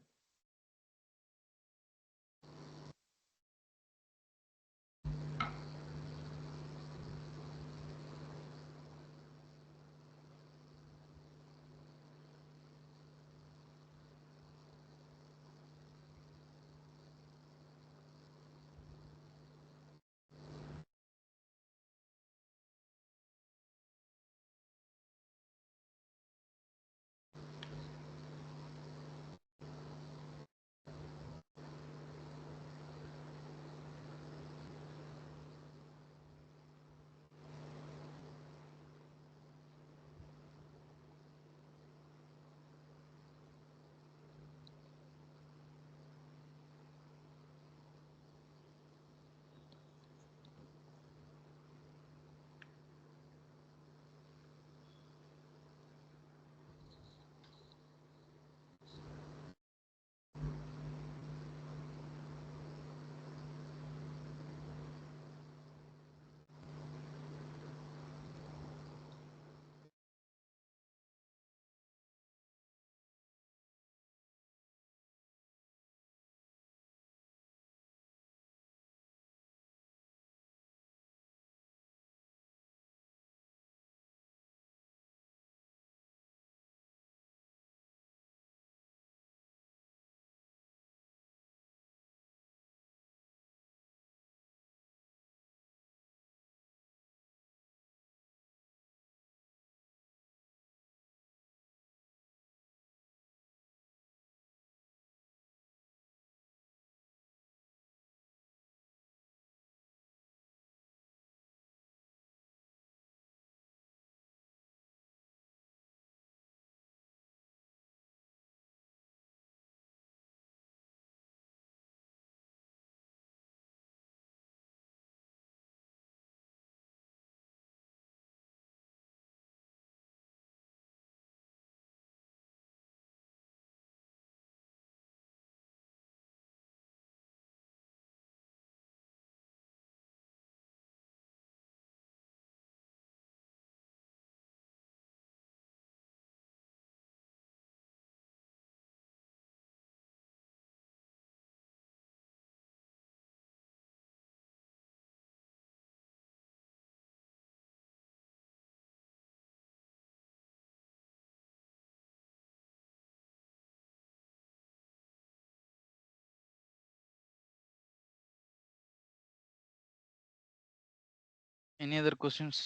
Any other questions?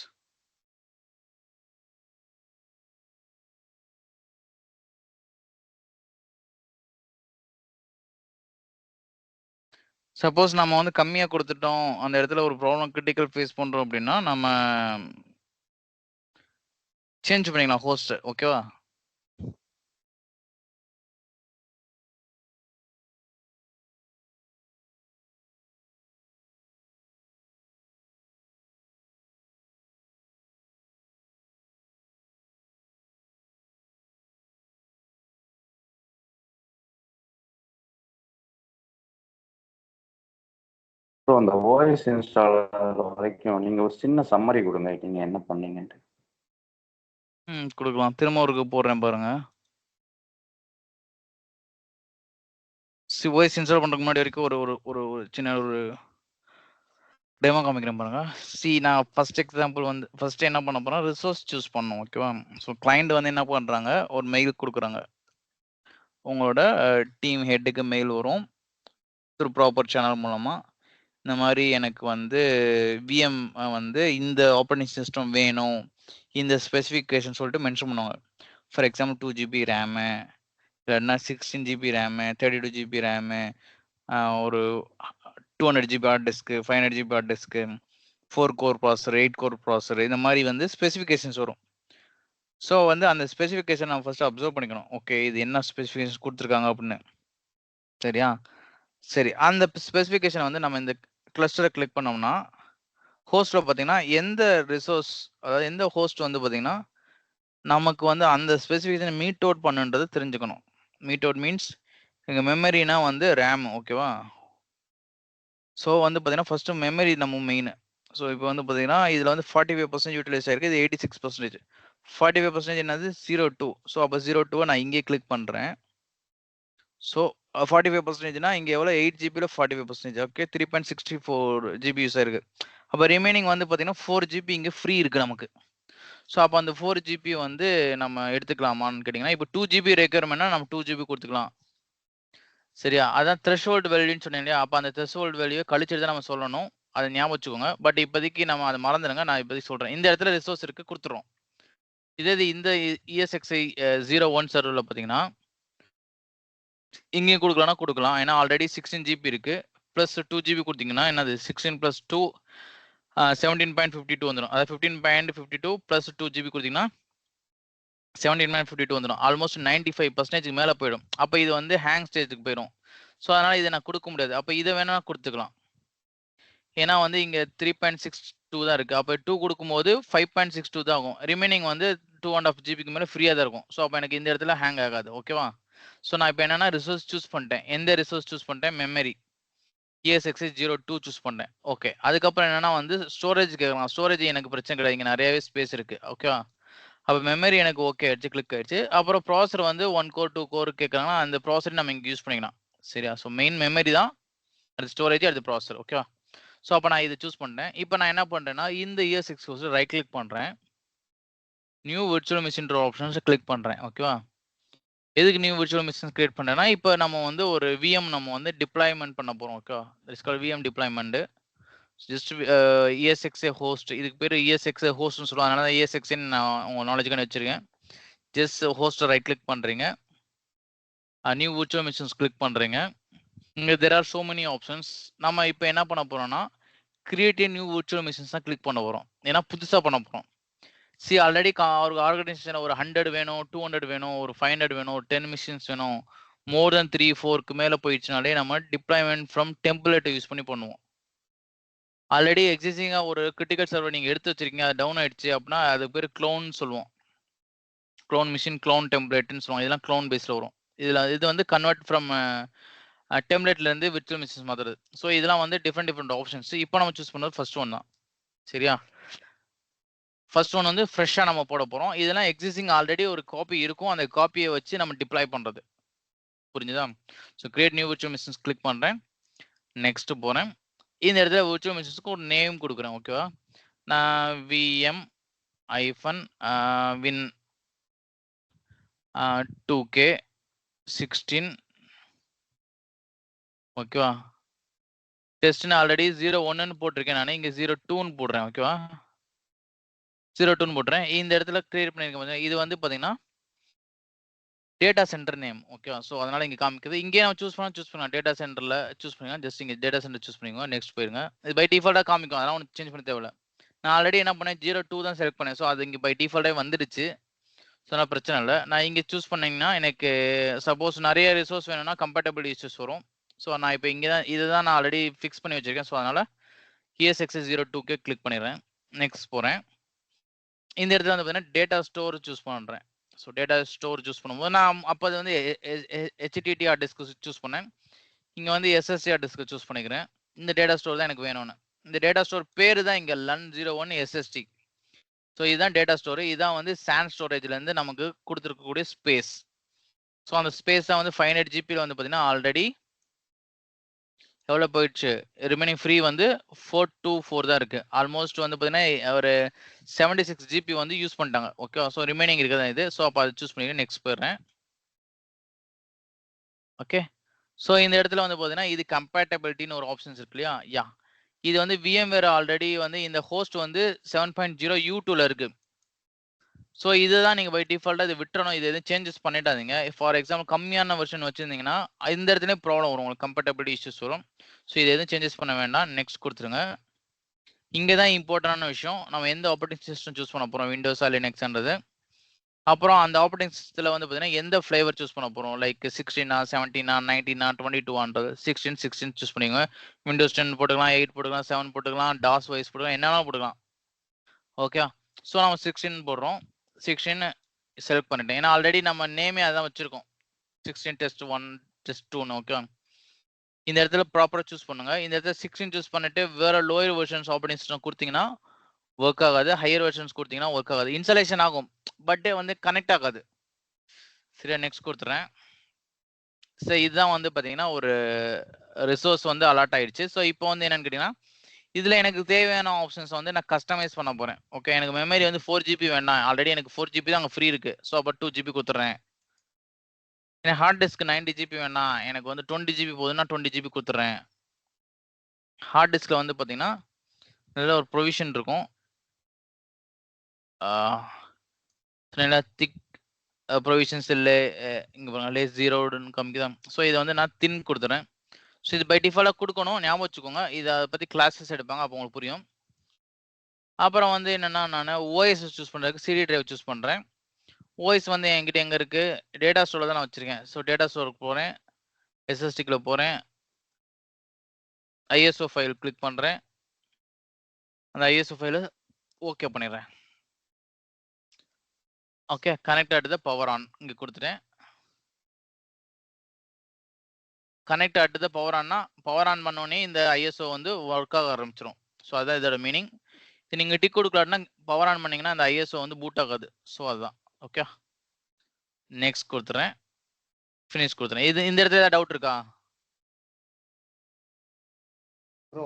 Suppose நம்ம வந்து கம்மியா கொடுத்துட்டோம், அந்த இடத்துல ஒரு ப்ராப்ளம் கிரிட்டிக்கல் ஃபேஸ் பண்றோம் அப்படின்னா, நம்ம சேஞ்ச் பண்ணிக்கலாம் ஹோஸ்ட். ஓகேவா? ஸோ அந்த வாய்ஸ் இன்ஸ்டாலர் வரைக்கும் நீங்க ஒரு சின்ன சம்மரி கொடுங்க, நீங்க என்ன பண்ணீங்கன்ட்டு. கொடுக்கலாம். திரும்ப ஒருக்கு போடுறேன் பாருங்க. வாய்ஸ் இன்ஸ்டால் பண்றதுக்கு முன்னாடி வரைக்கும் ஒரு ஒரு ஒரு ஒரு சின்ன ஒரு டெமோ காமிக்கிறேன் பாருங்க. நான் ஃபர்ஸ்ட் எக்ஸாம்பிள் வந்து ஃபர்ஸ்ட் என்ன பண்ண போறேன், ரிசோர்ஸ் சூஸ் பண்ணணும். ஓகேவா? ஸோ கிளைண்ட் வந்து என்ன பண்றாங்க, ஒரு மெயில் கொடுக்குறாங்க. உங்களோட டீம் ஹெட்டுக்கு மெயில் வரும் ஒரு ப்ராப்பர் சேனல் மூலமா. இந்த மாதிரி எனக்கு வந்து விஎம் வந்து இந்த ஆப்ரேட்டிங் சிஸ்டம் வேணும், இந்த ஸ்பெசிஃபிகேஷன் சொல்லிட்டு மென்ஷன் பண்ணுவாங்க. ஃபார் எக்ஸாம்பிள் 2 GB ரேமு, இல்லைன்னா 16 GB ரேமு, 32 GB ரேமு, ஒரு 200 GB hard disk, 500 GB hard disk, 4 core processor, 8 core ப்ராசர், இந்த மாதிரி வந்து ஸ்பெசிஃபிகேஷன்ஸ் வரும். ஸோ வந்து அந்த ஸ்பெசிஃபிகேஷன் நம்ம ஃபர்ஸ்ட் அப்சர்வ் பண்ணிக்கணும். ஓகே, இது என்ன ஸ்பெசிஃபிகேஷன் கொடுத்துருக்காங்க அப்படின்னு. சரியா? சரி, அந்த ஸ்பெசிஃபிகேஷன் வந்து நம்ம இந்த கிளஸ்டரை கிளிக் பண்ணோம்னா ஹோஸ்ட்ல பார்த்தீங்கன்னா எந்த ரிசோர்ஸ், அதாவது எந்த ஹோஸ்ட் வந்து பார்த்தீங்கன்னா நமக்கு வந்து அந்த ஸ்பெசிஃபிகேஷன் மீட் அவுட் பண்ணுன்றது தெரிஞ்சுக்கணும். மீட் அவுட் மீன்ஸ் எங்கள் மெமரினா வந்து ரேம். ஓகேவா? ஸோ வந்து பார்த்தீங்கன்னா ஃபர்ஸ்ட் மெமரி நம்ம மெயின். ஸோ இப்போ வந்து பார்த்தீங்கன்னா இதில் வந்து 45% யூட்டிலைஸ் ஆயிருக்கு, இது 86%. 45% என்னது 02. ஸோ அப்போ 02 நான் இங்கே கிளிக் பண்ணுறேன். ஸோ 45%னா இங்கே எவ்வளோ 8 ஜிபியில் 45%. ஓகே 3.64 ஜிபி யூஸ் ஆயிருக்கு. அப்போ ரிமைனிங் வந்து பார்த்தீங்கன்னா 4 ஜிபி இங்கே ஃப்ரீ இருக்குது நமக்கு. ஸோ அப்போ அந்த 4 ஜிபி வந்து நம்ம எடுத்துக்கலாமான்னு கேட்டிங்கன்னா, இப்போ 2 ஜிபி ரெக்யர்மெண்ட்னா நம்ம 2 ஜிபி கொடுத்துக்கலாம். சரியா? அதான் த்ரெஷ்ஹோல்டு வேல்யூன்னு சொன்னேன் இல்லையா? அப்போ அந்த த்ரெஷ்ஹோல்டு வேல்யூ கழிச்சிட்டு தான் நம்ம சொல்லணும். அதை ஞாபகம் வச்சுக்கோங்க. பட் இப்போதைக்கு நம்ம அதை மறந்துடுங்க. நான் இப்போதைக்கு சொல்கிறேன். இந்த இடத்துல ரிசோர்ஸ் இருக்குது, கொடுத்துறோம். இதே இது இந்த ESXi 01 சர்வரில் பார்த்தீங்கன்னா இங்கேயும் கொடுக்கலாம்னா கொடுக்கலாம். ஏன்னா ஆல்ரெடி 16 ஜிபி இருக்குது. ப்ளஸ் 2 ஜிபி கொடுத்தீங்கன்னா என்னது 16 + 2 17.52 வந்துடும். அதாவது 15.52 + 2 ஜிபி கொடுத்தீங்கன்னா 17.52 வந்துடும். ஆல்மோஸ்ட் 95% மேலே போயிடும். அப்போ இது வந்து ஹேங் ஸ்டேஜுக்கு போயிடும். ஸோ அதனால் இதை நான் கொடுக்க முடியாது. அப்போ இதை வேணா கொடுத்துக்கலாம். ஏன்னா வந்து இங்கே 3.62 தான் இருக்குது. அப்போ 2 கொடுக்கும்போது 5.62 தான் ஆகும். ரிமைனிங் வந்து 2.5 ஜிபிக்கு மேலே ஃப்ரீயாக தான் இருக்கும். ஸோ அப்போ எனக்கு இந்த இடத்துல ஹேங் ஆகாது. ஓகேவா? ஸோ நான் இப்போ என்னன்னா ரிசோர்ஸ் சூஸ் பண்ணிட்டேன். எந்த ரிசோர்ஸ் சூஸ் பண்ணிட்டேன்? மெமரி ESXi 02 சூஸ் பண்ணேன். ஓகே. அதுக்கப்புறம் என்னன்னா வந்து ஸ்டோரேஜ் கேட்கலாம். ஸ்டோரேஜ் எனக்கு பிரச்சனை கிடையாது. இங்கே நிறையவே ஸ்பேஸ் இருக்குது. ஓகேவா? அப்போ மெமரி எனக்கு ஓகே ஆயிடுச்சு, கிளிக் ஆயிடுச்சு. அப்புறம் ப்ராசர் வந்து 1 கோர் 2 கோர் கேட்குறாங்கன்னா அந்த ப்ராசர் நம்ம இங்கே யூஸ் பண்ணிக்கலாம். சரியா? ஸோ மெயின் மெமரி தான், அது ஸ்டோரேஜ், அது ப்ராசர். ஓகேவா? ஸோ அப்போ நான் இதை சூஸ் பண்ணிட்டேன். இப்போ நான் என்ன பண்ணுறேன்னா இந்த ESXi ரைட் கிளிக் பண்ணுறேன். New virtual machine options click பண்ணுறேன். ஓகேவா? எதுக்கு நியூ விர்ச்சுவல் மிஷின் கிரியேட் பண்ணுறேன்னா, இப்போ நம்ம வந்து ஒரு VM நம்ம வந்து டிப்ளாய்மெண்ட் பண்ண போகிறோம். ஓகேவா? It's called VM deployment. Just ESXi host, இதுக்கு பேர் ESXi ஹோஸ்ட்னு சொல்லுவாங்க. அதனால தான் ESXi நான் உங்கள் நாலேஜுக்கான வச்சுருக்கேன். ஜஸ்ட் ஹோஸ்ட்டை ரைட் கிளிக் பண்ணுறீங்க. நியூ விர்ச்சுவல் மிஷின்ஸ் கிளிக் பண்ணுறீங்க. இங்கே there are so many options. நம்ம இப்போ என்ன பண்ண போகிறோம்னா கிரியேட் நியூ விர்ச்சுவல் மிஷின்ஸ் தான் கிளிக் பண்ண போகிறோம். ஏன்னா புதுசாக பண்ண போகிறோம். ஆல்ரெடி ஒரு ஆர்கனைசேஷன் ஒரு 100 வேணும், 200 வேணும், ஒரு 500 வேணும், ஒரு 10 மிஷின்ஸ் வேணும், மோர் தென் 3 4க்கு மேலே போயிடுச்சுனாலே நம்ம டிப்ளாய்மெண்ட் ஃப்ரம் டெம்ப்ளேட்டை யூஸ் பண்ணி பண்ணுவோம். ஆல்ரெடி எக்ஸிஸ்டிங்காக ஒரு கிரிட்டிக்கல் சர்வர் நீங்கள் எடுத்து வச்சிருக்கீங்க, அது டவுன் ஆயிடுச்சு அப்படின்னா அதுக்கு பேர் க்ளோன் சொல்லுவோம். க்ளோன் மிஷின், க்ளோன் டெம்ப்ளேட்னு சொல்லுவோம். இதெல்லாம் க்ளோன் பேஸில் வரும். இது வந்து கன்வெர்ட் ஃப்ரம் டெம்ப்ளேட்லேருந்து விர்ச்சுவல் மிஷின்ஸ் மாற்றுறது. ஸோ இதெல்லாம் வந்து டிஃப்ரெண்ட் ஆப்ஷன்ஸ். இப்போ நம்ம சூஸ் பண்ணது ஃபர்ஸ்ட் ஒன் தான். சரியா? ஃபர்ஸ்ட் ஒன் வந்து ஃப்ரெஷ்ஷாக நம்ம போட போகிறோம். இதெல்லாம் எக்ஸிஸ்டிங் ஆல்ரெடி ஒரு காப்பி இருக்கும். அந்த காப்பியை வச்சு நம்ம டிப்ளாய் பண்ணுறது. புரிஞ்சுதா? So create new virtual machines click பண்ணுறேன். நெக்ஸ்ட் போகிறேன். இந்த இடத்துல விர்ச்சுவல் மிஷின்ஸ்க்கு ஒரு நேம் கொடுக்குறேன். ஓகேவா? நான் VM -win 2K 16. ஓகேவா? டெஸ்ட்னு ஆல்ரெடி 01ன்னு போட்டிருக்கேன். நான் இங்கே 02ன்னு போடுறேன். ஓகேவா? 02ன்னு போட்டுறேன். இந்த இடத்துல கிரியேட் பண்ணியிருக்கேன். இது வந்து பார்த்தீங்கன்னா டேட்டா சென்டர் நேம். ஓகேவா? ஸோ அதனால இங்கே காமிக்குது. இங்கே நம்ம சூஸ் பண்ணலாம். டேட்டா சென்டரில் சூஸ் பண்ணிக்கலாம். ஜஸ்ட் இங்கே டேட்டா சென்டர் சூஸ் பண்ணிக்கோங்க. நெக்ஸ்ட் போயிருங்க. இது பை டிஃபால்ட்டாக காமிக்கும். அதெல்லாம் ஒன்று சேஞ்ச் பண்ண தேவையில்ல. நான் ஆல்ரெடி என்ன பண்ணேன் 02 தான் செலக்ட் பண்ணேன். ஸோ அது இங்கே பை டிஃபால்ட்டாக வந்துடுச்சு. ஸோ அதனால் பிரச்சனை இல்லை. நான் இங்கே சூஸ் பண்ணிங்கன்னா எனக்கு சப்போஸ் நிறைய ரிசோர்ஸ் வேணும்னா கம்பேட்டபிள் இஷ்யூஸ் வரும். ஸோ நான் இப்போ இங்கே தான் இதுதான் நான் ஆல்ரெடி ஃபிக்ஸ் பண்ணி வச்சிருக்கேன். ஸோ அதனால் ESXi 02க்கு கிளிக் பண்ணிடுறேன். நெக்ஸ்ட் போகிறேன். இந்த இடத்துல வந்து பார்த்தீங்கன்னா டேட்டா ஸ்டோர் சூஸ் பண்ணுறேன். ஸோ டேட்டா ஸ்டோர் சூஸ் பண்ணும்போது நான் அப்போ அது வந்து HTTP ஹார்ட் டிஸ்க் சூஸ் பண்ணேன். இங்கே வந்து SSD ஹார்ட் டிஸ்க் சூஸ் பண்ணிக்கிறேன். இந்த டேட்டா ஸ்டோர் தான் எனக்கு வேணும்னு. இந்த டேட்டா ஸ்டோர் பேர் தான் இங்கே LUN01 SSD. ஸோ இதுதான் டேட்டா ஸ்டோர். இதுதான் வந்து SAN ஸ்டோரேஜ்லேருந்து நமக்கு கொடுத்துருக்கக்கூடிய ஸ்பேஸ். ஸோ அந்த ஸ்பேஸ் தான் வந்து 500 ஜிபியில் வந்து பார்த்தீங்கன்னா ஆல்ரெடி எவ்வளோ போயிடுச்சு? ரிமைனிங் ஃப்ரீ வந்து 424 தான் இருக்குது. ஆல்மோஸ்ட் வந்து பார்த்தீங்கன்னா ஒரு 76 ஜிபி வந்து யூஸ் பண்ணிட்டாங்க. ஓகே. ஸோ ரிமைனிங் இருக்கிறதா இது. ஸோ அப்போ அதை சூஸ் பண்ணிட்டு நெக்ஸ்ட் போயிடுறேன். ஓகே. ஸோ இந்த இடத்துல வந்து பார்த்தீங்கன்னா இது கம்பேட்டபிலிட்டின்னு ஒரு ஆப்ஷன்ஸ் இருக்கு இல்லையா? யா, இது வந்து VMware ஆல்ரெடி வந்து இந்த ஹோஸ்ட் வந்து 7.0 U2ல இருக்கு. ஸோ இதுதான் நீங்கள் பை டிஃபால்ட்டாக இது விட்டுறணும். இது எதுவும் சேஞ்சஸ் பண்ணிடாதீங்க. ஃபார் எக்ஸாம்பிள் கம்மியான வெர்ஷன் வச்சுருந்தீங்கன்னா இந்த இடத்துலேயே ப்ராப்ளம் வரும், உங்களுக்கு கம்பேட்டபிலிட்டி இஷ்யூஸ் வரும். ஸோ இது எதுவும் சேஞ்சஸ் பண்ண வேண்டாம். நெக்ஸ்ட் கொடுத்துருங்க. இங்கே தான் இம்பார்ட்டண்டான விஷயம், நம்ம எந்த ஆப்ரேட்டிங் சிஸ்டம் சூஸ் பண்ண போகிறோம், விண்டோஸா லினக்ஸ்ன்றது. அப்புறம் அந்த ஆப்ரேட்டிங் சிஸ்டத்தில் வந்து பார்த்தீங்கன்னா எந்த ஃப்ளேவர் சூஸ் பண்ண போகிறோம், லைக் 16 17 19 22 16 சூஸ் பண்ணிக்கோங்க. விண்டோஸ் 10 போட்டுக்கலாம், 8 போட்டுக்கலாம், 7 போட்டுக்கலாம், டாஸ் வைஸ் போட்டுக்கலாம், என்னென்ன போட்டுக்கலாம். ஓகே. ஸோ நம்ம 16 போடுறோம். 16 செலக்ட் பண்ணிட்டேன். ஏன்னா ஆல்ரெடி நம்ம நேமே அதான் வச்சிருக்கோம், 16 test 1 test 2. ஓகே. இந்த இடத்துல ப்ராப்பராக சூஸ் பண்ணுங்க. இந்த இடத்துல 16 சூஸ் பண்ணிட்டு வேற லோயர் வெர்ஷன்ஸ் ஆப்ரேட்டிங் சிஸ்டம் கொடுத்தீங்கன்னா ஒர்க் ஆகாது, ஹையர் வெர்ஷன்ஸ் கொடுத்தீங்கன்னா ஒர்க் ஆகாது. இன்ஸ்டாலேஷன் ஆகும், பட் வந்து கனெக்ட் ஆகாது. சரியா, நெக்ஸ்ட் கொடுத்துறேன். ஸோ இதுதான் வந்து பார்த்தீங்கன்னா ஒரு ரிசோர்ஸ் வந்து அலாட் ஆயிடுச்சு. ஸோ இப்போ வந்து என்னன்னு கேட்டிங்கன்னா, இதில் எனக்கு தேவையான ஆப்ஷன்ஸ் வந்து நான் கஸ்டமைஸ் பண்ண போகிறேன். ஓகே, எனக்கு மெமரி வந்து 4 GB வேண்டாம், ஆல்ரெடி எனக்கு 4 GB தான் அங்கே ஃப்ரீ இருக்குது. ஸோ அப்போ 2 GB கொடுத்துட்றேன். எனக்கு ஹார்ட் டிஸ்க் 90 GB வேணாம், எனக்கு வந்து 20 GB போகுதுன்னா 20 GB கொடுத்துட்றேன். ஹார்ட் டிஸ்கில் வந்து பார்த்தீங்கன்னா இதில் ஒரு ப்ரொவிஷன் இருக்கும். நல்லா திக் ப்ரொவிஷன்ஸ் இல்லை, இங்கே பாருங்க லேஸ் 0ன்னு காமிக்குதான். ஸோ இதை வந்து நான் தின் கொடுத்துறேன். ஸோ இது பை டிஃபால்ட்டாக கொடுக்கணும், ஞாபகம் வச்சுக்கோங்க. இதை பற்றி கிளாஸஸ் எடுப்பாங்க, அப்போ உங்களுக்கு புரியும். அப்புறம் வந்து என்னென்னா, நான் ஓஎஸ் சூஸ் பண்ணுறதுக்கு சிடி டிரைவ் சூஸ் பண்ணுறேன். ஓஎஸ் வந்து என்கிட்ட எங்கே இருக்குது, டேட்டா ஸ்டோரில் தான் நான் வச்சுருக்கேன். ஸோ டேட்டா ஸ்டோருக்கு போகிறேன், எஸ்எஸ்டிக்குள்ளே போகிறேன், ஐஎஸ்ஓ ஃபைல் கிளிக் பண்ணுறேன். அந்த ஐஎஸ்ஓ ஃபைலை ஓகே பண்ணிடுறேன். Okay, connect the power on இங்கே கொடுத்துட்டேன். கனெக்ட் த பவர் ஆன்னா, பவர் ஆன் பண்ணோடனே இந்த ஐஎஸ்ஓ வந்து ஒர்க் ஆக ஆரம்பிச்சிடும். ஸோ அதுதான் இதோட மீனிங். இது நீங்கள் டிக் கொடுக்கலான்னா பவர் ஆன் பண்ணிங்கன்னா அந்த ஐஎஸ்ஓ வந்து பூட் ஆகாது. ஸோ அதுதான். ஓகே, நெக்ஸ்ட் கொடுத்துறேன், ஃபினிஷ் கொடுத்துறேன். இது இந்த இடத்துல ஏதாவது டவுட் இருக்கா?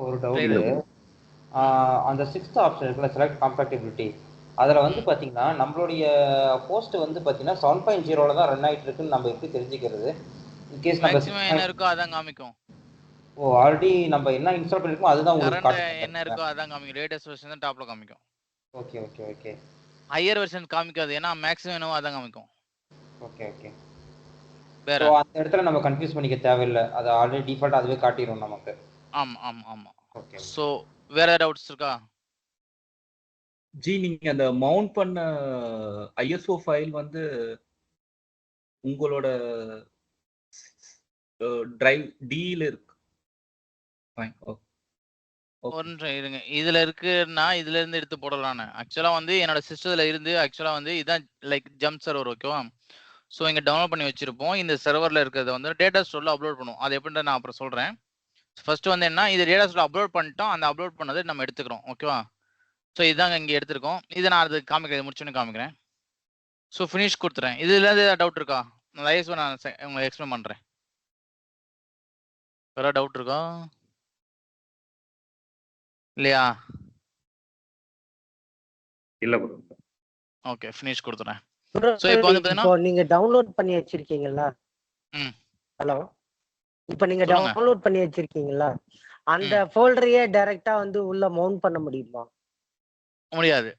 ஒரு டவுட். அந்த 6th ஆப்ஷன் இருக்குல்ல, செலக்ட் காம்பேட்டிபிலிட்டி, அதில் வந்து பார்த்தீங்கன்னா நம்மளுடைய ஹோஸ்ட் வந்து பார்த்தீங்கன்னா 7.0ல தான் ரன் ஆகிட்டு இருக்குன்னு நம்ம எப்படி தெரிஞ்சுக்கிறது? இன்கேஸ் நம்ம மேக்ஸிமம் என்ன இருக்கோ அதான் காமிக்கும். ஓ, ஆல்ரெடி நம்ம என்ன இன்ஸ்டால் பண்ணிருக்கோம் அதுதான் உங்களுக்கு கரண்ட் என்ன இருக்கோ அதான் காமிக்கும். லேட்டஸ்ட் வெர்ஷன் தான் டாப்ல காமிக்கும். Okay okay okay. Higher version காமிக்காது, ஏன்னா மேக்ஸிமம் என்னவோ அதான் காமிக்கும். Okay okay. வேற அந்த இடத்துல நம்ம கன்ஃபியூஸ் பண்ணிக்க தேவையில்லை, அது ஆல்ரெடி டிஃபால்ட் அதுவே காட்டிடும் நமக்கு. ஆமா ஆமா ஆமா. ஓகே. ஸோ வேற டவுட்ஸ் இருக்கா? ஜி, நீங்க அந்த மவுண்ட் பண்ண ஐஎஸ்ஓ ஃபைல் வந்து உங்களோட டிரைவ் டில இருக்கு. ஒரு நிமிஷம் இருங்க, இதுல இருக்குன்னா இதுல இருந்து எடுத்து போடலான்னு. ஆக்சுவலா வந்து என்னோட சிஸ்டத்துல இருந்து ஆக்சுவலா வந்து இதான் லைக் ஜம்ப் சர்வர். ஓகேவா? ஸோ இங்க டவுன்லோட் பண்ணி வச்சிருப்போம். இந்த சர்வர்ல இருக்கிறத வந்து டேட்டா ஸ்டோர்ல அப்லோட் பண்ணுவோம். அது எப்படின்ற நான் அப்புறம் சொல்றேன். ஃபர்ஸ்ட் வந்து என்ன, இது டேட்டா ஸ்டோர்ல அப்லோட் பண்ணிட்டோம், அந்த அப்லோட் பண்ணதை நம்ம எடுத்துக்கிறோம். ஓகேவா? ஸோ இதாங்க இங்கே எடுத்திருக்கோம். இதை நான் அது காமிக்கிறேன், முடிச்சோன்னு காமிக்கிறேன். ஸோ ஃபினிஷ் கொடுத்துறேன். இதுல இருந்து ஏதாவது டவுட் இருக்கா? நான் லைவ் நான் உங்களுக்கு எக்ஸ்பிளைன் பண்றேன். வேற டவுட் இருக்கா இல்லையா? இல்ல ப்ரோ. ஓகே, ஃபினிஷ் கொடுத்துறேன். So இப்போ வந்து இப்போ நீங்க டவுன்லோட் பண்ணி வச்சிருக்கீங்களா? ஹலோ, இப்போ நீங்க சொல்லுங்க. டவுன்லோட் பண்ணி வச்சிருக்கீங்களா? அந்த ஃபோல்டரையே டைரக்டா வந்து உள்ள மவுண்ட் பண்ண முடியுமா? முடியாது.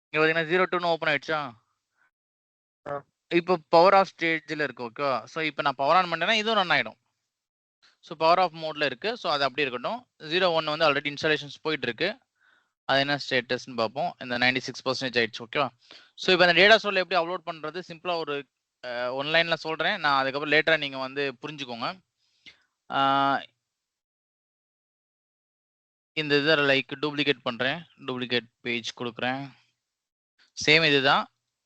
இங்க பாத்தீங்கன்னா 02 ஓபன் ஆயிடுச்சா? இப்போ பவர் ஆஃப் ஸ்டேஜ்ல இருக்கு. ஓகேவா? ஸோ இப்போ நான் பவர் ஆன் பண்ணேன்னா இதுவும் ரன் ஆயிடும். ஸோ பவர் ஆஃப் மோட்ல இருக்கு. ஸோ அது அப்படி இருக்கட்டும். 01 வந்து ஆல்ரெடி இன்ஸ்டாலேஷன்ஸ் போயிட்டு இருக்கு. அது என்ன ஸ்டேட்டஸ்ன்னு பார்ப்போம். இந்த 96% ஆயிடுச்சு. ஓகேவா? ஸோ இப்போ அந்த டேட்டா ஸ்டோர்ல எப்படி அப்லோட் பண்றது சிம்பிளா ஒரு ஒன்லைன்ல சொல்றேன். நான் அதுக்கப்புறம் லேட்டரா நீங்க வந்து புரிஞ்சுக்கோங்க. இந்த இதை லைக் டூப்ளிகேட் பண்றேன், டூப்ளிகேட் பேஜ் கொடுக்குறேன். சேம் இதுதான்,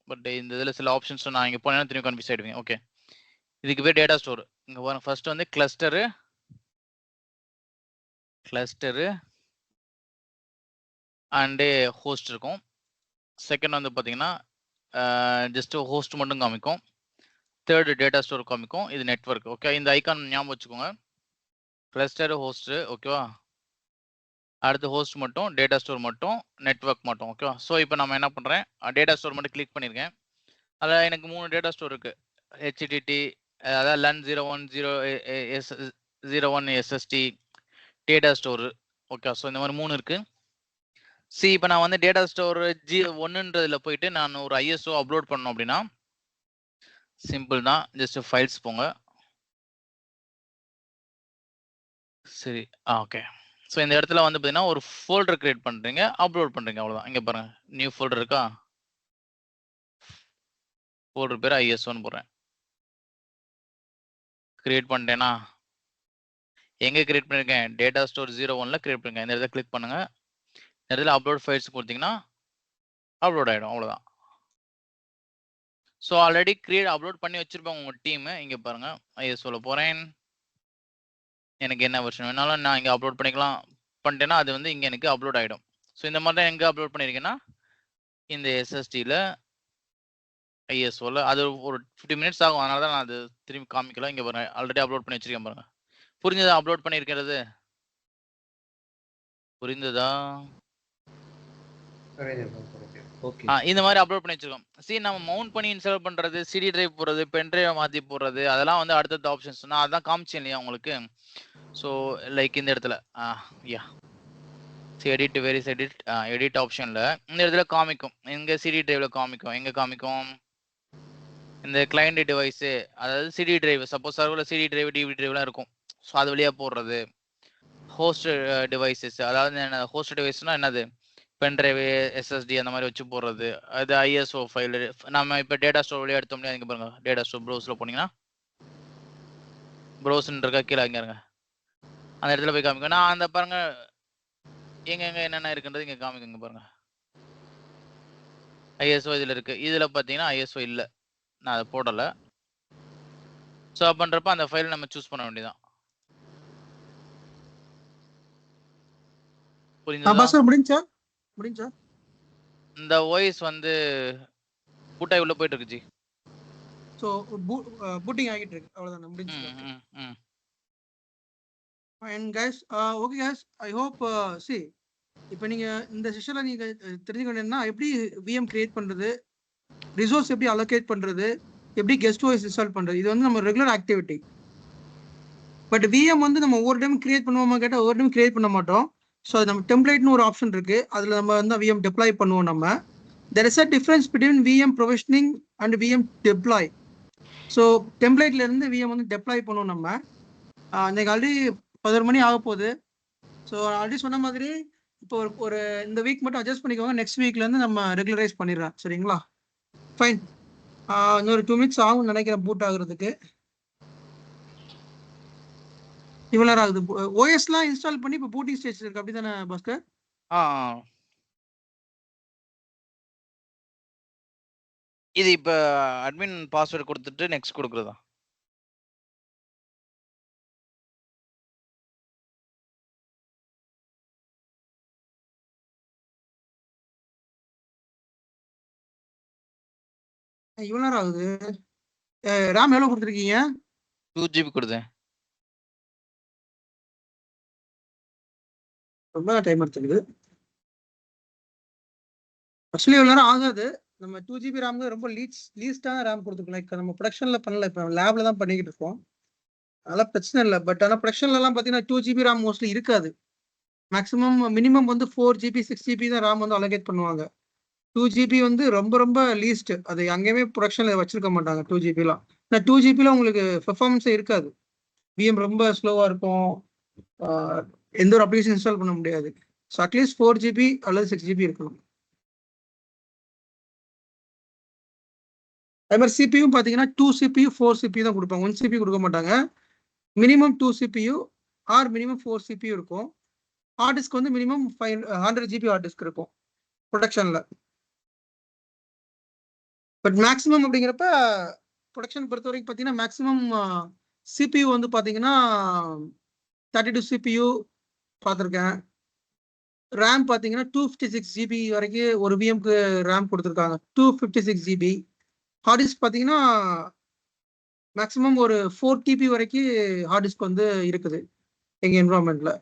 பட் இந்த இதில் சில ஆப்ஷன்ஸ் நான் இங்கே போனேன்னா திரும்பி கன்ஃபியூஸ் ஆயிடுவீங்க. ஓகே, இதுக்கு பேர் டேட்டா ஸ்டோர். இங்கே பாருங்க, ஃபர்ஸ்ட் வந்து கிளஸ்டரு அண்டு ஹோஸ்ட் இருக்கும். செகண்ட் வந்து பார்த்தீங்கன்னா ஜஸ்ட் ஹோஸ்ட் மட்டும் காமிக்கும். தேர்டு டேட்டா ஸ்டோர் காமிக்கும். இது நெட்வொர்க். ஓகே, இந்த ஐக்கான் ஞாபகம் வச்சுக்கோங்க. Cluster host. ஓகேவா? அடுத்து ஹோஸ்ட் மட்டும், டேட்டா ஸ்டோர் மட்டும், நெட்வொர்க் மட்டும். ஓகேவா? ஸோ இப்போ நம்ம என்ன பண்ணுறேன், டேட்டா ஸ்டோர் மட்டும் கிளிக் பண்ணியிருக்கேன். அதில் எனக்கு 3 டேட்டா ஸ்டோர் இருக்குது. ஹெச்டிடி, அதாவது LAN 01 SST data store. Okay, so இந்த மாதிரி 3 இருக்குது. இப்போ நான் வந்து டேட்டா ஸ்டோர் G1ன்றதுல போயிட்டு நான் ஒரு ஐஎஸ்ஓ அப்லோட் பண்ணோம் அப்படின்னா சிம்பிள் தான். ஜஸ்ட் ஃபைல்ஸ் போங்க. சரி, ஓகே. ஸோ இந்த இடத்துல வந்து பார்த்தீங்கன்னா ஒரு ஃபோல்டர் கிரியேட் பண்ணுறீங்க, அப்லோட் பண்ணுறீங்க, அவ்வளோதான். இங்கே பாருங்க, நியூ ஃபோல்டர் இருக்கா? ஃபோல்டர் பேர் ஐஎஸ்ஓன்னு போடுறேன். கிரியேட் பண்ணிட்டேன்னா எங்கே கிரியேட் பண்ணியிருக்கேன்? டேட்டா ஸ்டோர் 01ல கிரியேட் பண்ணுங்க. இந்த இடத்துல கிளிக் பண்ணுங்க. இந்த இடத்துல அப்லோட் ஃபைல்ஸ் கொடுத்தீங்கன்னா அப்லோட் ஆகிடும், அவ்வளோதான். ஸோ ஆல்ரெடி அப்லோட் பண்ணி வச்சிருப்பாங்க உங்கள் டீமு. இங்கே பாருங்க, ஐஎஸ்ஓவில் போகிறேன். எனக்கு என்ன வெர்ஷன் வேணாலும் நான் இங்கே அப்லோட் பண்ணிக்கலாம். பண்ணிட்டேன்னா அது வந்து இங்கே எனக்கு அப்லோட் ஆகிடும். ஸோ இந்த மாதிரி தான் எங்கே அப்லோட் பண்ணியிருக்கேன்னா இந்த எஸ்எஸ்டியில் ஐஎஸ்ஓவில் அது ஒரு 50 மினிட்ஸ் ஆகும். அதனால தான் நான் அது திரும்பி காமிக்கல. இங்கே பாருங்க ஆல்ரெடி அப்லோட் பண்ணி வச்சிருக்கேன் பாருங்க. புரிஞ்சதா அப்லோட் பண்ணியிருக்கிறது? புரிந்ததா? ஓகே. இந்த மாதிரி அப்லோட் பண்ணி வச்சிருக்கோம். சரி, நம்ம மவுண்ட் பண்ணி இன்ஸ்டால் பண்றது, சிடி டிரைவ் போடுறது, பென் டிரைவ் மாத்தி போடுறது, அதெல்லாம் வந்து அடுத்தடுத்த ஆப்ஷன்ஸ். நான் அதான் காமிச்சேன் இல்லையா உங்களுக்கு. ஸோ லைக் இந்த இடத்துல யா எடிட் வேரிஸ் எடிட் ஆப்ஷன்ல இந்த இடத்துல காமிக்கும். எங்க சிடி டிரைவ்ல காமிக்கும். எங்க காமிக்கும்? இந்த கிளைண்ட் டிவைஸ், அதாவது சிடி டிரைவ். சப்போஸ் சர்வர்ல சிடி டிரைவ் டிவிடி டிரைவ்லாம் இருக்கும். ஸோ அது வழியா போடுறது. ஹோஸ்ட் டிவைசஸ், அதாவது ஹோஸ்ட் டிவைஸ்னா என்னது? பென் டிரைவ், எஸ்எஸ்டி அந்த மாதிரி வச்சு போடுறது. அது ஐஎஸ்ஓ ஃபைல். நம்ம இப்போ டேட்டா ஸ்டோர் வழியாக எடுத்தோம் இல்லையா? இங்கே பாருங்க, டேட்டா ஸ்டோர் ப்ரௌஸில் போனீங்கன்னா ப்ரௌஸ்ன்னு இருக்கா கீழே இங்கே இருங்க, அந்த இடத்துல போய் காமிக்கும். நான் அந்த பாருங்க எங்க என்னென்ன இருக்குன்றது இங்கே காமிக்குங்க பாருங்க. ஐஎஸ்ஓ இதில் இருக்கு. இதில் பார்த்தீங்கன்னா ஐஎஸ்ஓ இல்லை, நான் அதை போடலை. ஸோ பண்ணுறப்ப அந்த ஃபைல் நம்ம சூஸ் பண்ண வேண்டியதான். புரியுது? முடிஞ்சா இந்த ஓஎஸ் வந்து பூட்டாய் உள்ள போயிட்டு இருக்கு ஜி. சோ பூட்டிங் ஆகிட்டு இருக்கு, அவ்வளவுதான் முடிஞ்சு. and guys okay guys, I hope see இப்போ நீங்க இந்த செஷன்ல நீங்க தெரிஞ்சுக்கணும்னா எப்படி VM கிரியேட் பண்றது, ரிசோர்ஸ் எப்படி அலோகேட் பண்றது, எப்படி கெஸ்ட் ஓஎஸ் இன்ஸ்டால் பண்றது, இது வந்து நம்ம ரெகுலர் ஆக்டிவிட்டி. பட் VM வந்து நம்ம ஒவ்வொரு டைம் கிரியேட் பண்ணுவோமா கேட்டா ஒவ்வொரு டைம் கிரியேட் பண்ண மாட்டோம். ஸோ அது நம்ம டெம்ப்ளேட்னு ஒரு ஆப்ஷன் இருக்கு, அதில் நம்ம வந்து VM டெப்ளாய் பண்ணுவோம். நம்ம there is a difference between VM provisioning and VM deploy. So டெம்ப்ளேட்ல இருந்து VM வந்து டெப்ளாய் பண்ணுவோம். நம்ம இன்னைக்கு ஆல்ரெடி 11 மணி ஆக போகுது. ஸோ ஆல்ரெடி சொன்ன மாதிரி இப்போ ஒரு இந்த வீக் மட்டும் அட்ஜஸ்ட் பண்ணிக்கோங்க. நெக்ஸ்ட் வீக்ல இருந்து நம்ம ரெகுலரைஸ் பண்ணிடுறோம். சரிங்களா? ஃபைன். இன்னொரு 2 மினிட்ஸ் ஆகும் நினைக்கிறேன் பூட் ஆகுறதுக்கு. இவ்வளோ நேரம் ஆகுது. ஓஎஸ்லாம் இன்ஸ்டால் பண்ணி இப்போ பூட்டிங் ஸ்டேஜ் இருக்கு, அப்படி தானே பாஸ்கர்? இது இப்போ அட்மின் பாஸ்வேர்டு கொடுத்துட்டு நெக்ஸ்ட் கொடுக்குறதா? இவ்வளோ நேரம் ஆகுது. ரேம் எவ்வளோ கொடுத்துருக்கீங்க? 2 GB கொடுத்தேன். ரொம்ப டைம் எடுத்துக்குது. ஆக்சுவலி இவ்வளோ நேரம் ஆகாது. நம்ம 2 GB ரேம் ரொம்ப லீஸ்டான ரேம் கொடுத்துருக்கோம். லைக் நம்ம ப்ரொடக்ஷனில் பண்ணல, இப்போ லேப்ல தான் பண்ணிக்கிட்டு இருக்கோம். அதெல்லாம் பிரச்சனை இல்லை. பட் ஆனால் ப்ரொடக்ஷன்லலாம் பார்த்தீங்கன்னா 2 GB ரேம் மோஸ்ட்லி இருக்காது. மேக்ஸிமம் மினிமம் வந்து 4 GB 6 GB தான் ரேம் வந்து அலோகேட் பண்ணுவாங்க. 2 GB வந்து ரொம்ப ரொம்ப லீஸ்ட். அது அங்கேயுமே ப்ரொடக்ஷனில் வச்சிருக்க மாட்டாங்க 2 GBலாம். நான் 2 GB உங்களுக்கு பெர்ஃபார்மன்ஸே இருக்காது. VM ரொம்ப ஸ்லோவாக இருக்கும், எந்த ஒரு அப்ளிகேஷன் இன்ஸ்டால் பண்ண முடியாது. ஸோ அட்லீஸ்ட் 4 GB அல்லது 6 GB இருக்கணும். அதே மாதிரி CPU பார்த்தீங்கன்னா 2 CPU 4 CPU தான் கொடுப்பாங்க, 1 CPU கொடுக்க மாட்டாங்க. Minimum 2 CPU R minimum 4 CPU இருக்கும். ஹார்ட் டிஸ்க் வந்து மினிமம் 100 GB ஹார்ட் டிஸ்க் இருக்கும் ப்ரொடக்ஷனில். பட் மேக்ஸிமம் அப்படிங்கிறப்ப ப்ரொடக்ஷன் பொறுத்த வரைக்கும் பார்த்தீங்கன்னா மேக்ஸிமம் CPU வந்து பார்த்தீங்கன்னா 32 CPU பார்த்துருக்கேன். ரேம் பார்த்தீங்கன்னா 256 GB வரைக்கும் ஒரு VMக்கு ரேம் கொடுத்துருக்காங்க, 256 GB. ஹார்ட் டிஸ்க் பார்த்தீங்கன்னா மேக்ஸிமம் ஒரு 4 TB வரைக்கும் ஹார்ட் டிஸ்க் வந்து இருக்குது எங்கள் என்வரான்மெண்ட்ல.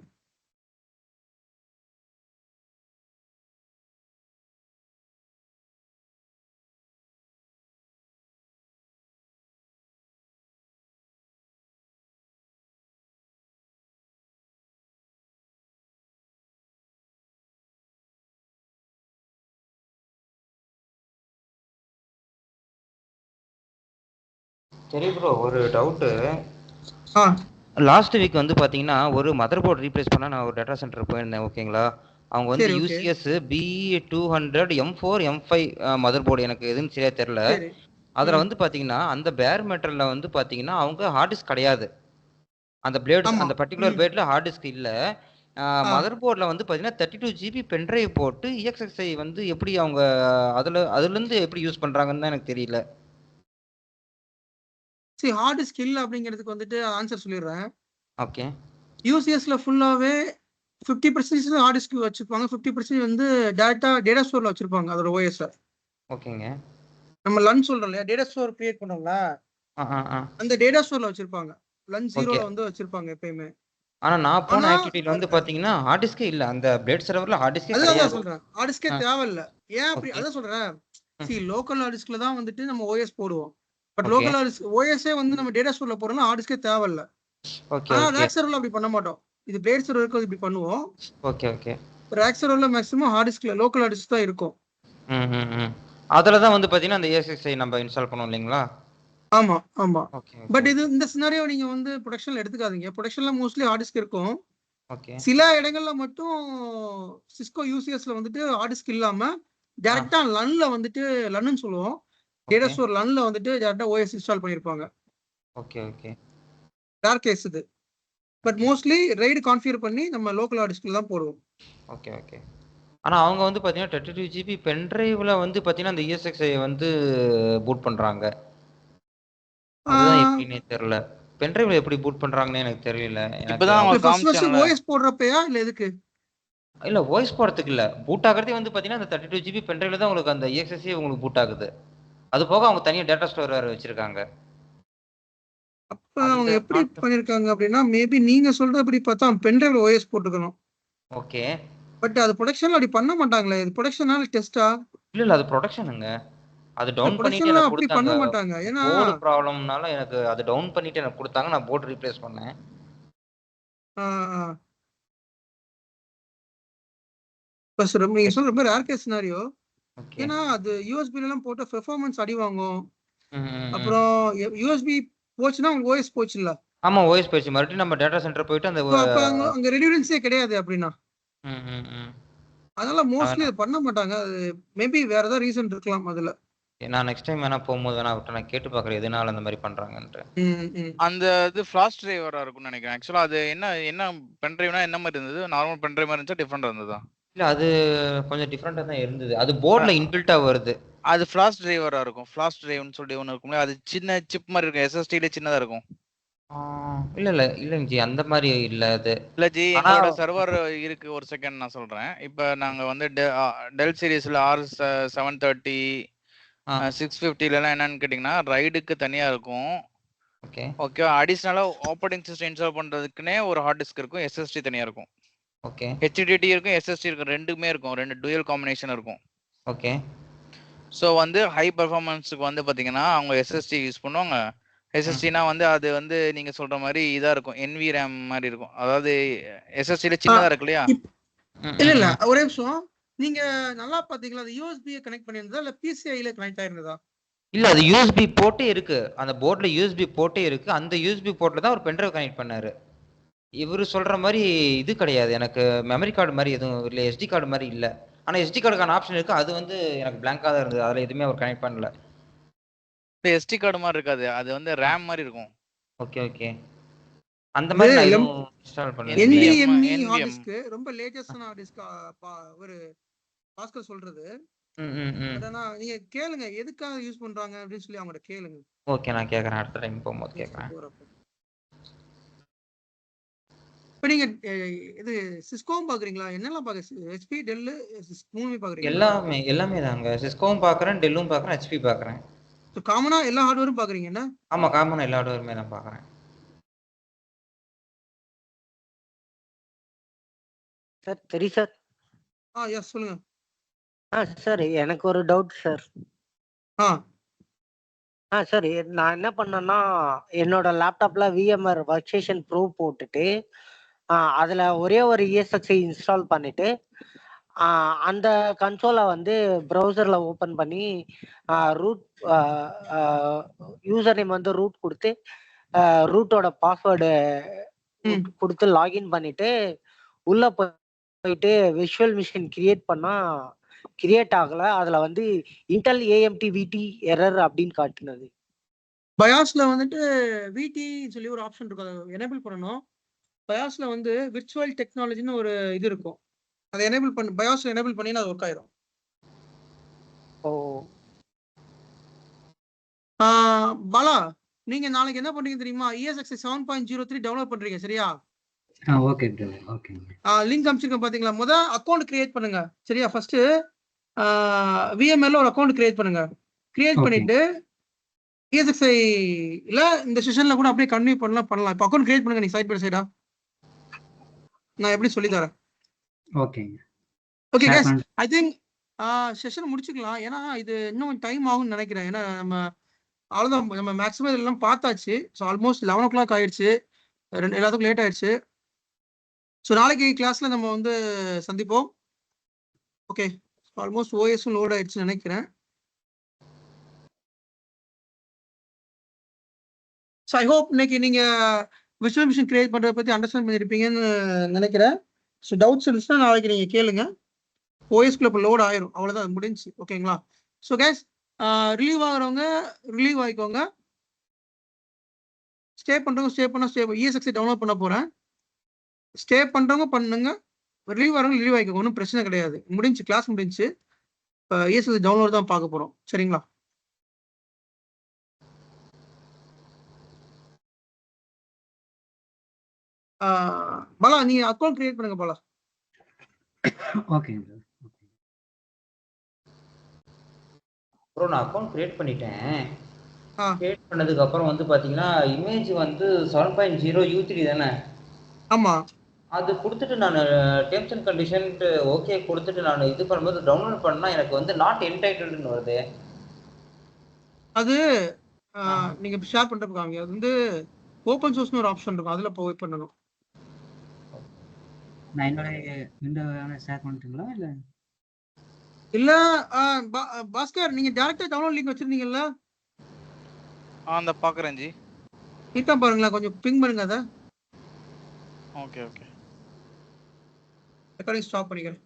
சரி ப்ரோ, ஒரு டவுட்டு. ஆ லாஸ்ட் வீக் வந்து பார்த்தீங்கன்னா ஒரு மதர் போர்டு ரீப்ளேஸ் பண்ண நான் ஒரு டேட்டா சென்டர் போயிருந்தேன். ஓகேங்களா? அவங்க வந்து சரி, okay. UCS B200 M4 M5 mother board, எனக்கு எதுன்னு சரியா தெரியல. சரி. அதில் வந்து பார்த்தீங்கன்னா அந்த பேர் மெட்டரில் வந்து பார்த்தீங்கன்னா அவங்க ஹார்ட் டிஸ்க் கிடையாது. அந்த பிளேடு, ஆமா. அந்த பர்டிகுலர் பிளேட்ல ஹார்ட் டிஸ்க் இல்லை. மதர் போர்டில் வந்து பார்த்தீங்கன்னா 32 GB பென்ட்ரைவ் போட்டு EXXI வந்து எப்படி அவங்க அதுலேருந்து எப்படி யூஸ் பண்ணுறாங்கன்னு தான் எனக்கு தெரியல. சரி, ஹார்ட் டிஸ்க் இல்லை அப்படிங்கிறதுக்கு வந்துட்டு ஆன்சர் சொல்லிடுறேன். ஓகே. UCSல ஃபுல்லாகவே 50% ஹார்ட் டிஸ்க் வச்சிருப்பாங்க, 50% வந்து டேட்டா ஸ்டோர்ல வச்சிருப்பாங்க அதோட ஓஎஸ். ஓகேங்க. நம்ம லன் சொல்றோம் இல்லையா, டேட்டா ஸ்டோர் கிரியேட் பண்ணோம்ல, அந்த டேட்டா ஸ்டோர்ல வச்சிருப்பாங்க. லன் 0ல வந்து வச்சிருப்பாங்க எப்பயுமே. ஆனா நான் போன ஆனா ஆக்டிவிட்டில வந்து பாத்தீங்கன்னா ஹார்ட் டிஸ்கே இல்ல. அந்த பிளேட் சர்வர்ல ஹார்ட் டிஸ்கே அதுதான் கிடையாது. சொல்றேன், ஹார்ட் டிஸ்கே தேவையில்ல. ஏன் அப்படி ஓகே. அதான் சொல்றேன். லோக்கல் ஹார்ட் டிஸ்க்ல தான் வந்துட்டு நம்ம ஓஎஸ் போடுவோம். But okay. Local hard disk ஓஎஸ்ஏ வந்து நம்ம டேட்டா ஸ்டோர்ல போறோம்னா ஹார்ட் டிஸ்கே தேவையில்ல. ஓகே ஆனா ஓகே ரேக் சர்வர்ல அப்படி பண்ண மாட்டோம். இது பிளேட் சர்வருக்கு இப்படி பண்ணுவோம். Okay okay. ரேக் சர்வர்ல மேக்ஸிமம் ஹார்ட் டிஸ்க்ல லோக்கல் ஹார்ட் டிஸ்க் தான் இருக்கும். அதுல தான் வந்து பாத்தீங்கன்னா அந்த ESXi நம்ம இன்ஸ்டால் பண்ணுவோம் இல்லைங்களா? ஆமா ஆமா. ஓகே பட் இது இந்த சினாரியோ நீங்க வந்து ப்ரொடக்ஷன்ல எடுத்துக்காதீங்க. ப்ரொடக்ஷன்ல மோஸ்ட்லி ஹார்ட் டிஸ்க் இருக்கும். ஓகே. சில இடங்கள்ல மட்டும் சிஸ்கோ யூசிஎஸ்ல வந்துட்டு ஹார்ட் டிஸ்க் இல்லாம டைரக்டா லன்ல வந்துட்டு லன்னு சொல்லுவோம். டேட்டா ஸ்டோர் லன்ல வந்துட்டு டைரக்டா ஓஎஸ் இன்ஸ்டால் பண்ணிருப்பாங்க. Okay okay. ரேர் கேஸ் இது. பட் மோஸ்ட்லி ரைடு கான்ஃபிகர் பண்ணி நம்ம லோக்கல் ஹார்ட் டிஸ்க்ல தான் போடுவோம். Okay okay. ஆனா அவங்க வந்து பாத்தீங்கன்னா 32 GB பென் டிரைவ்ல வந்து பாத்தீங்கன்னா அந்த ESXi வந்து பூட் பண்றாங்க. அதுதான் எப்படின்னே தெரியல. பென் டிரைவ்ல எப்படி பூட் பண்றாங்கன்னு எனக்கு தெரியல. இப்பதான் அவங்க ஃபர்ஸ்ட் காமிச்சாங்கல. ஓஎஸ் போடுறப்பயா இல்ல எதுக்கு? இல்ல வாய்ஸ் போறதுக்கு இல்ல. பூட் ஆகிறதே வந்து பாத்தீங்கன்னா அந்த 32 GB பென் டிரைவ்ல தான் உங்களுக்கு அந்த EXXi உங்களுக்கு பூட் ஆகுது. அது போக அவங்க தனியா டேட்டா ஸ்டோர் வேற வச்சிருக்காங்க. அப்ப அவங்க எப்படி பண்ணிருக்காங்க அப்படின்னா மேபி நீங்க சொல்றபடி பார்த்தா பென் டிரைவ்ல ஓஎஸ் போட்டுக்கணும். ஓகே. பட் அது ப்ரொடக்ஷன்ல அப்படி பண்ண மாட்டாங்களே. இது ப்ரொடக்ஷனால டெஸ்டா? இல்ல அது ப்ரொடக்ஷனுங்க. அது டவுன் பண்ணிட்டு ப்ரொடக்ஷன்ல எனக்கு அப்படி கொடுத்தாங்க. பண்ண மாட்டாங்க. ஏன்னா போர்டு ப்ராப்ளம்னால எனக்கு அது டவுன் பண்ணிட்டு எனக்கு கொடுத்தாங்க. நான் போர்டு ரீப்ளேஸ் பண்ணேன். நீங்க சொல்ற ரொம்ப ரேர் கேஸ் சினாரியோ. ஓகே. ஏன்னா அது யூஎஸ்பில எல்லாம் போட்ட பெர்ஃபார்மன்ஸ் அடி வாங்கும். ம். அப்புறம் யூஎஸ்பி போச்சுன்னா உங்களுக்கு ஓஎஸ் போச்சு இல்ல. ஆமா ஓஎஸ் போச்சு. மறுபடியும் நம்ம டேட்டா சென்டர் போயிட்டு அந்த அப்ப அங்க ரெடியூரன்ஸே கிடையாது அப்படின்னா. அதனால மோஸ்ட்லி அது பண்ண மாட்டாங்க. அது மேபி வேற ஏதாவது ரீசன் இருக்கலாம் அதுல. நான் நெக்ஸ்ட் டைம் வேணா போகும்போது வேணா அவர்ட்ட நான் கேட்டு பார்க்கறேன் எதனால அந்த மாதிரி பண்றாங்கன்னு. அந்த இது ஃபிளாஷ் டிரைவரா இருக்கும்னு நினைக்கிறேன். ஆக்சுவலா அது என்ன பென் டிரைவ்னா என்ன மாதிரி இருந்தது? நார்மல் பென் டிரைவ் மாதிரி இருந்துச்சா டிஃபரெண்டா இருந்ததா? இல்ல அது கொஞ்சம் டிஃபரெண்டா தான் இருந்தது. அது போர்ட்ல இன்பில்ட்டா வருது. அது ஃபிளாஷ் டிரைவரா இருக்கும். ஃபிளாஷ் டிரைவ்னு சொல்லி ஒன்னு இருக்கும். அது சின்ன சிப் மாதிரி இருக்கும். SSD சின்னதா இருக்கும். இல்லங்க ஜி அந்த மாதிரி இல்ல அது. இல்ல ஜி எங்களோட சர்வர் இருக்கு. ஒரு செகண்ட் நான் சொல்றேன். இப்ப நாங்க வந்து டெல் சீரிஸ்ல R730 650 எல்லாம் என்னன்னு கேட்டீங்கன்னா ரைடுக்கு தனியா இருக்கும். ஓகே. அடிஷனலா ஆப்பரேட்டிங் சிஸ்டம் இன்ஸ்டால் பண்றதுக்குனே ஒரு ஹார்ட் டிஸ்க் இருக்கும். SSD தனியா இருக்கும். ஓகே. HDD இருக்கும், SSD இருக்கும். ரெண்டுமே இருக்கும். ரெண்டு டூயல் காம்பினேஷன் இருக்கும். ஓகே. சோ வந்து ஹை பெர்ஃபார்மன்ஸ்க்கு வந்து பாத்தீங்கன்னா அவங்க SSD யூஸ் பண்ணுவாங்க. SSDனா வந்து அது வந்து நீங்க சொல்ற மாதிரி இதா இருக்கும். NVRAM மாதிரி இருக்கும். அதாவது SSDல சின்னதா இருக்கு இல்லையா? இல்ல ஒரே நிமிஷம். நீங்க நல்லா பாத்தீங்களா? அது USB கனெக்ட் பண்ணிருந்ததா இல்ல PCIல கனெக்ட் ஆயிருந்ததா? இல்ல அது USB போர்ட்டே இருக்கு. அந்த போர்ட்ல USB போர்ட்டே இருக்கு. அந்த USB போர்ட்ல தான் ஒரு பென் டிரைவ் கனெக்ட் பண்ணாரு. இவரு சொல்ற மாதிரி இது கிடையாது. எனக்கு மெமரி கார்டு மாதிரி எதுவும் இல்ல. SD கார்டு மாதிரி இல்ல. ஆனா SD கார்டுக்கான ஆப்ஷன் இருக்கு. அது வந்து எனக்கு பிளாங்கா தான் இருந்தது. அதுல எதுவுமே அவர் கனெக்ட் பண்ணல. SD கார்டு மாதிரி இருக்காது. அது வந்து RAM மாதிரி இருக்கும். Okay okay. அந்த மாதிரி நான் எதுவும் இன்ஸ்டால் பண்ணல. NVMe ஹார்ட் டிஸ்க் ரொம்ப லேட்டஸ்டான ஹார்ட் டிஸ்க் ஒரு பாஸ்கர் சொல்றது. பட் ஆனா நீங்க கேளுங்க எதுக்காக யூஸ் பண்றாங்க அப்படின்னு சொல்லி அவங்ககிட்ட கேளுங்க. ஓகே நான் கேக்குறேன். அடுத்த டைம் போகும்போது கேக்குறேன். இப்ப நீங்க இது சிஸ்கோவும் பாக்குறீங்களா? என்னெல்லாம் பாக்குறீங்க? HP டெல் மூணுமே பாக்குறீங்களா? எல்லாமே தாங்க. சிஸ்கோவும் பாக்குறேன், டெல்லும் பாக்குறேன், HP பாக்குறேன். சோ காமனா எல்லா ஹார்ட்வேரும் பாக்குறீங்க என்ன? ஆமா காமனா எல்லா ஹார்ட்வேருமே நான் பாக்குறேன். சார் சரி சார். எஸ் சொல்லுங்க. சார் எனக்கு ஒரு டவுட் சார். சார் நான் என்ன பண்ணேன்னா என்னோட லேப்டாப்ல VMware Workstation Pro போட்டுட்டு அதுல ஒரே ஒரு ESXi இன்ஸ்டால் பண்ணிட்டு அந்த கன்சோலை வந்து ப்ரௌசர்ல ஓபன் பண்ணி ரூட் யூசர் நேம் வந்து ரூட் கொடுத்து ரூட்டோட பாஸ்வேர்டு கொடுத்து லாகின் பண்ணிட்டு உள்ள போயிட்டு விஷுவல் மிஷின் கிரியேட் பண்ணா கிரியேட் ஆகல. அதுல வந்து இன்டெல் AMD VT எரர் அப்படின்னு காட்டுனது. பயாஸ்ல வந்துட்டு VT சொல்லி ஒரு ஆப்ஷன் இருக்கும். அதை எனேபிள் பண்ணணும். பயாஸ்ல வந்து விர்ச்சுவல் டெக்னாலஜின்னு ஒரு இது இருக்கும். அதை எனேபிள் பண்ணி பயாஸ்ல எனேபிள் பண்ணி அது ஒர்க் ஆயிரும். பாலா நீங்க நாளைக்கு என்ன பண்றீங்க தெரியுமா? ESXi 7.03 டவுன்லோட் பண்றீங்க சரியா? Okay bro. ஓகேங்க. லிங்க் அனுப்பிச்சிருக்கேன் பாத்தீங்களா? முத அக்கௌண்ட் கிரியேட் பண்ணுங்க. சரியா? ஃபர்ஸ்ட் விஎம்எல்ல ஒரு அக்கௌண்ட் கிரியேட் பண்ணுங்க. Create okay. பண்ணிட்டு ESXi இல்ல இந்த செஷன்ல கூட அப்படியே கன்டினியூ பண்ணலாம். இப்போ அக்கௌண்ட் கிரியேட் பண்ணுங்க நீங்க சைட் பை சைடா. நான் எப்படி சொல்லி தரேன். ஓகேங்க. ஓகே ஷேர் கைஸ், பண்ணு. ஐ திங்க் செஷன் முடிச்சுக்கலாம். ஏன்னா இது இன்னும் டைம் ஆகும்னு நினைக்கிறேன். ஏன்னா நம்ம அவ்வளோதான், நம்ம மேக்ஸிமம் இதெல்லாம் பார்த்தாச்சு. ஸோ ஆல்மோஸ்ட் 11 o'clock ஆயிடுச்சு. எல்லாத்துக்கும் லேட் ஆயிடுச்சு. ஸோ நாளைக்கு கிளாஸ்ல நம்ம வந்து சந்திப்போம். ஓகே, ஆல்மோஸ்ட் ஓஎஸும் லோட் ஆயிடுச்சுன்னு நினைக்கிறேன். ஸோ ஐ ஹோப் இன்னைக்கு நீங்க விர்ச்சுவல் மிஷின் கிரியேட் பண்றதை பத்தி அண்டர்ஸ்டாண்ட் பண்ணியிருப்பீங்கன்னு நினைக்கிறேன். ஸோ டவுட்ஸ் இருந்துச்சுன்னா நாளைக்கு நீங்க கேளுங்க. ஓஎஸ்குள்ள இப்போ லோட் ஆயிரும், அவ்வளோதான், அது முடிஞ்சு. ஓகேங்களா? ஸோ கைஸ், ரிலீவ் ஆகுறவங்க ரிலீவ் ஆகிக்கோங்க. ஸ்டே பண்றவங்க ஸ்டே பண்ண ESXi டவுன்லோட் பண்ண போறேன். ஸ்டே பண்றவங்க பண்ணுங்க, ரிலீவ் ஆகிறவங்க ரிலீவ் ஆகிக்கோங்க. ஒன்றும் பிரச்சனை கிடையாது. முடிஞ்சு, கிளாஸ் முடிஞ்சு. இப்போ ESXi டவுன்லோட் தான் பார்க்க போறோம். சரிங்களா? பாலா, நீங்க அக்கௌண்ட் கிரியேட் பண்ணுங்க பாலா. ஓகேங்க ப்ரோ. ப்ரோ நான் அக்கௌண்ட் கிரியேட் பண்ணிட்டேன். ஆ. கிரியேட் பண்ணதுக்கு அப்புறம் வந்து பாத்தீங்கன்னா இமேஜ் வந்து 7.0 U3 தானே? ஆமா. அது கொடுத்துட்டு நான் டேர்ம்ஸ் அண்ட் கண்டிஷன் ஓகே கொடுத்துட்டு நான் இது பண்ணும்போது டவுன்லோட் பண்ணா எனக்கு வந்து நாட் என்டைட்டில்டுன்னு வருது. அது நீங்க ஷேர் பண்றதுக்காங்க. அது வந்து ஓப்பன் சோர்ஸ்னு ஒரு ஆப்ஷன் இருக்கும், அதுல போய் பண்ணணும். நான் என்னோட விண்டோ ஷேர் பண்ணிட்டுங்களா இல்ல? இல்ல பாஸ்கர், நீங்க டைரக்டா டவுன்லோட் லிங்க் வச்சிருந்தீங்கல்ல? அந்த பாக்குறேன் ஜி. இருக்கா பாருங்களேன், கொஞ்சம் பிங் பண்ணுங்க. அதை ஓகே ஓகே. ரெக்கார்டிங் ஸ்டாப் பண்ணிக்கிறேன்.